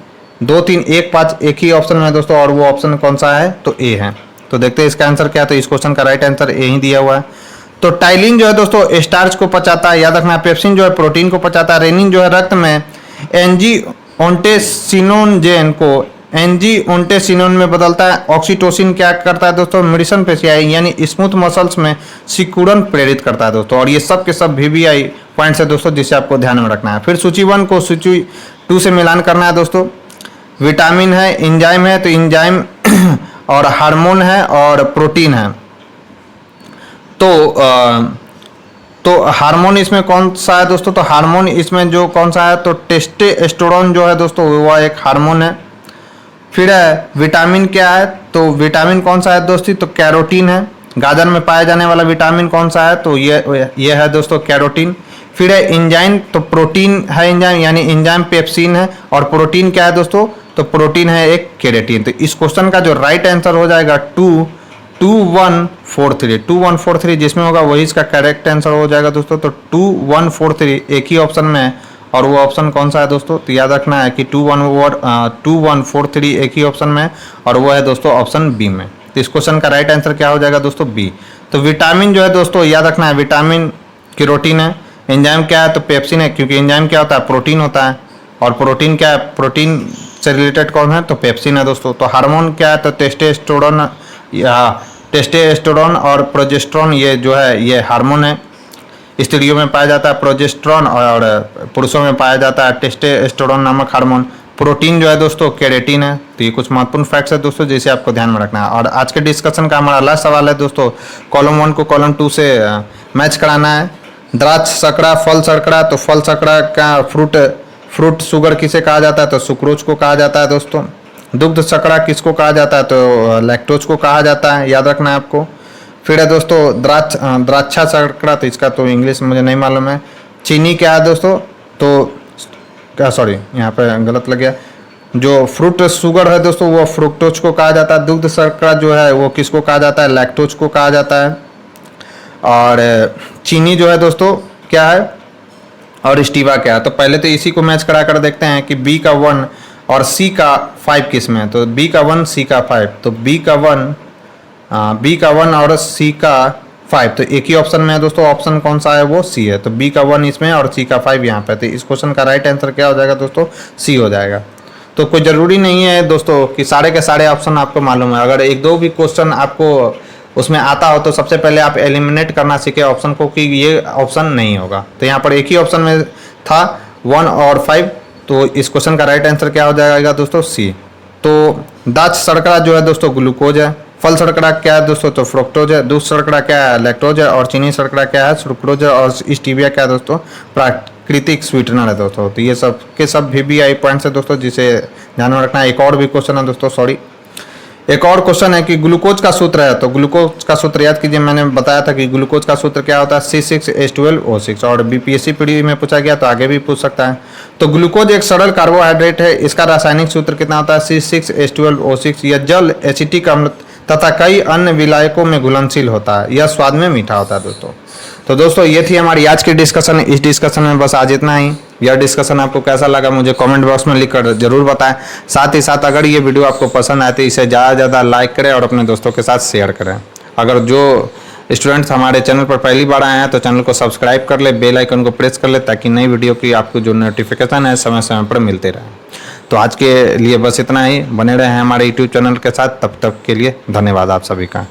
1 5, एक ही ऑप्शन में है दोस्तों, और वो ऑप्शन कौन सा है, तो ए है। तो देखते हैं इसका आंसर क्या है। तो इस क्वेश्चन का राइट आंसर ए ही दिया हुआ है। तो टाइलिन जो है दोस्तों स्टार्च को पचाता है, याद रखना। पेप्सिन जो है प्रोटीन को पचाता है। रेनिन जो है रक्त में एंजीओटेंसिनोजेन को एंजीओटेंसिनोन में बदलता है। ऑक्सीटोसिन क्या करता है दोस्तों, मृषण पेशियां यानी स्मूथ मसल्स में सिकुड़न प्रेरित करता है दोस्तों। और ये सब के सब VVI पॉइंट्स है दोस्तों जिसे आपको ध्यान में रखना है। फिर सूची 1 को सूची 2 से मिलान करना है दोस्तों। विटामिन है, एंजाइम है, तो एंजाइम और हार्मोन है और प्रोटीन है। तो हार्मोन इसमें कौन सा है दोस्तों, तो हार्मोन इसमें जो कौन सा है, तो टेस्टोस्टेरोन जो है दोस्तों वह एक हार्मोन है। फिर है विटामिन क्या है, तो विटामिन कौन सा है दोस्तों, तो कैरोटीन है। गाजर में पाया जाने वाला विटामिन कौन सा है, तो ये है दोस्तों कैरोटीन। फिर है एंजाइम, तो प्रोटीन है एंजाइम, यानी एंजाइम पेप्सिन है। और प्रोटीन क्या है दोस्तों, तो प्रोटीन है एक केरेटिन। तो इस क्वेश्चन का जो राइट आंसर हो जाएगा 2143, जिसमें होगा वही इसका करेक्ट आंसर हो जाएगा दोस्तों। तो 2143 एक ही ऑप्शन में है, और वो ऑप्शन कौन सा है दोस्तों, तो याद रखना है कि 2143 एक ही ऑप्शन में है, और वो है दोस्तों ऑप्शन बी में। तो इस क्वेश्चन का राइट आंसर क्या हो जाएगा दोस्तों, बी। तो विटामिन जो है दोस्तों याद रखना है, विटामिन केरोटीन है। एंजाइम क्या है, तो पेप्सिन है, क्योंकि एंजाइम क्या होता है, प्रोटीन होता है। और प्रोटीन क्या है, प्रोटीन से रिलेटेड कौन है, तो पेप्सिन है दोस्तों। तो हार्मोन क्या है, तो टेस्टोस्टेरोन और प्रोजेस्टेरोन, ये जो है ये हार्मोन है। स्त्रियों में पाया जाता है प्रोजेस्टेरोन, और पुरुषों में पाया जाता है टेस्टोस्टेरोन नामक हार्मोन। प्रोटीन जो है दोस्तों केरेटिन है। तो ये कुछ महत्वपूर्ण फैक्ट्स है दोस्तों, जिसे आपको ध्यान में रखना है। और आज के डिस्कशन का हमारा लास्ट सवाल है दोस्तों, कॉलम 1 को कॉलम 2 से मैच कराना है। द्राक्ष शर्करा, फल शर्करा, तो फल शर्करा का फ्रूट शुगर किसे कहा जाता है, तो सुक्रोज को कहा जाता है दोस्तों। दुग्ध शर्करा किसको कहा जाता है, तो लैक्टोज को कहा जाता है, याद रखना है आपको। फिर है दोस्तों द्राक्षा शर्करा, तो इसका तो इंग्लिश मुझे नहीं मालूम है। चीनी क्या है दोस्तों, तो क्या, सॉरी यहाँ पे गलत लग गया। जो फ्रूट शुगर है दोस्तों वो फ्रुक्टोज को कहा जाता है। दुग्ध शर्करा जो है वो किसको कहा जाता है, लैक्टोज को कहा जाता है। और चीनी जो है दोस्तों क्या है, और स्टीवा क्या है। तो पहले तो इसी को मैच करा कर देखते हैं कि बी का 1 और सी का 5 किस में है। तो बी का 1 सी का 5, तो बी का 1 और सी का 5, तो एक ही ऑप्शन में है दोस्तों। ऑप्शन कौन सा है, वो सी है। तो बी का 1 इसमें और सी का 5 यहाँ पे। तो इस क्वेश्चन का राइट आंसर क्या हो जाएगा दोस्तों, सी हो जाएगा। तो कोई ज़रूरी नहीं है दोस्तों कि सारे के सारे ऑप्शन आपको मालूम है। अगर एक दो भी क्वेश्चन आपको उसमें आता हो तो सबसे पहले आप एलिमिनेट करना सीखे ऑप्शन को, कि ये ऑप्शन नहीं होगा। तो यहाँ पर एक ही ऑप्शन में था 1 और 5, तो इस क्वेश्चन का राइट आंसर क्या हो जाएगा दोस्तों, सी। तो दाच शर्करा जो है दोस्तों ग्लूकोज है। फल शर्करा क्या है दोस्तों, तो फ्रुक्टोज है। दूध शर्करा क्या है, लैक्टोज है। और चीनी शर्करा क्या है, सुक्रोज है। और स्टीविया क्या है दोस्तों, प्राकृतिक स्वीटनर है दोस्तों। तो ये सब के सब VBI पॉइंट्स है दोस्तों, जिसे ध्यान में रखना है। एक और भी क्वेश्चन है दोस्तों, सॉरी, एक और क्वेश्चन है कि ग्लूकोज का सूत्र है। तो ग्लूकोज का सूत्र याद कीजिए, मैंने बताया था कि ग्लूकोज का सूत्र क्या होता है, C6H12O6। और BPSC पीडी में पूछा गया, तो आगे भी पूछ सकता है। तो ग्लूकोज एक सरल कार्बोहाइड्रेट है। इसका रासायनिक सूत्र कितना होता है, C6H12O6। यह जल, एसिटिक अम्ल तथा कई अन्य विलायकों में घुलनशील होता है। यह स्वाद में मीठा होता है दोस्तों। तो दोस्तों ये थी हमारी आज की डिस्कशन। इस डिस्कशन में बस आज इतना ही। यह डिस्कशन आपको कैसा लगा मुझे कमेंट बॉक्स में लिखकर जरूर बताएं। साथ ही साथ अगर ये वीडियो आपको पसंद आए तो इसे ज़्यादा से ज़्यादा लाइक करें और अपने दोस्तों के साथ शेयर करें। अगर जो स्टूडेंट्स हमारे चैनल पर पहली बार आए हैं तो चैनल को सब्सक्राइब कर ले, बेल आइकन को प्रेस कर ले, ताकि नई वीडियो की आपको जो नोटिफिकेशन है समय समय पर मिलते रहे। तो आज के लिए बस इतना ही। बने रहे हैं हमारे यूट्यूब चैनल के साथ। तब तक के लिए धन्यवाद आप सभी का।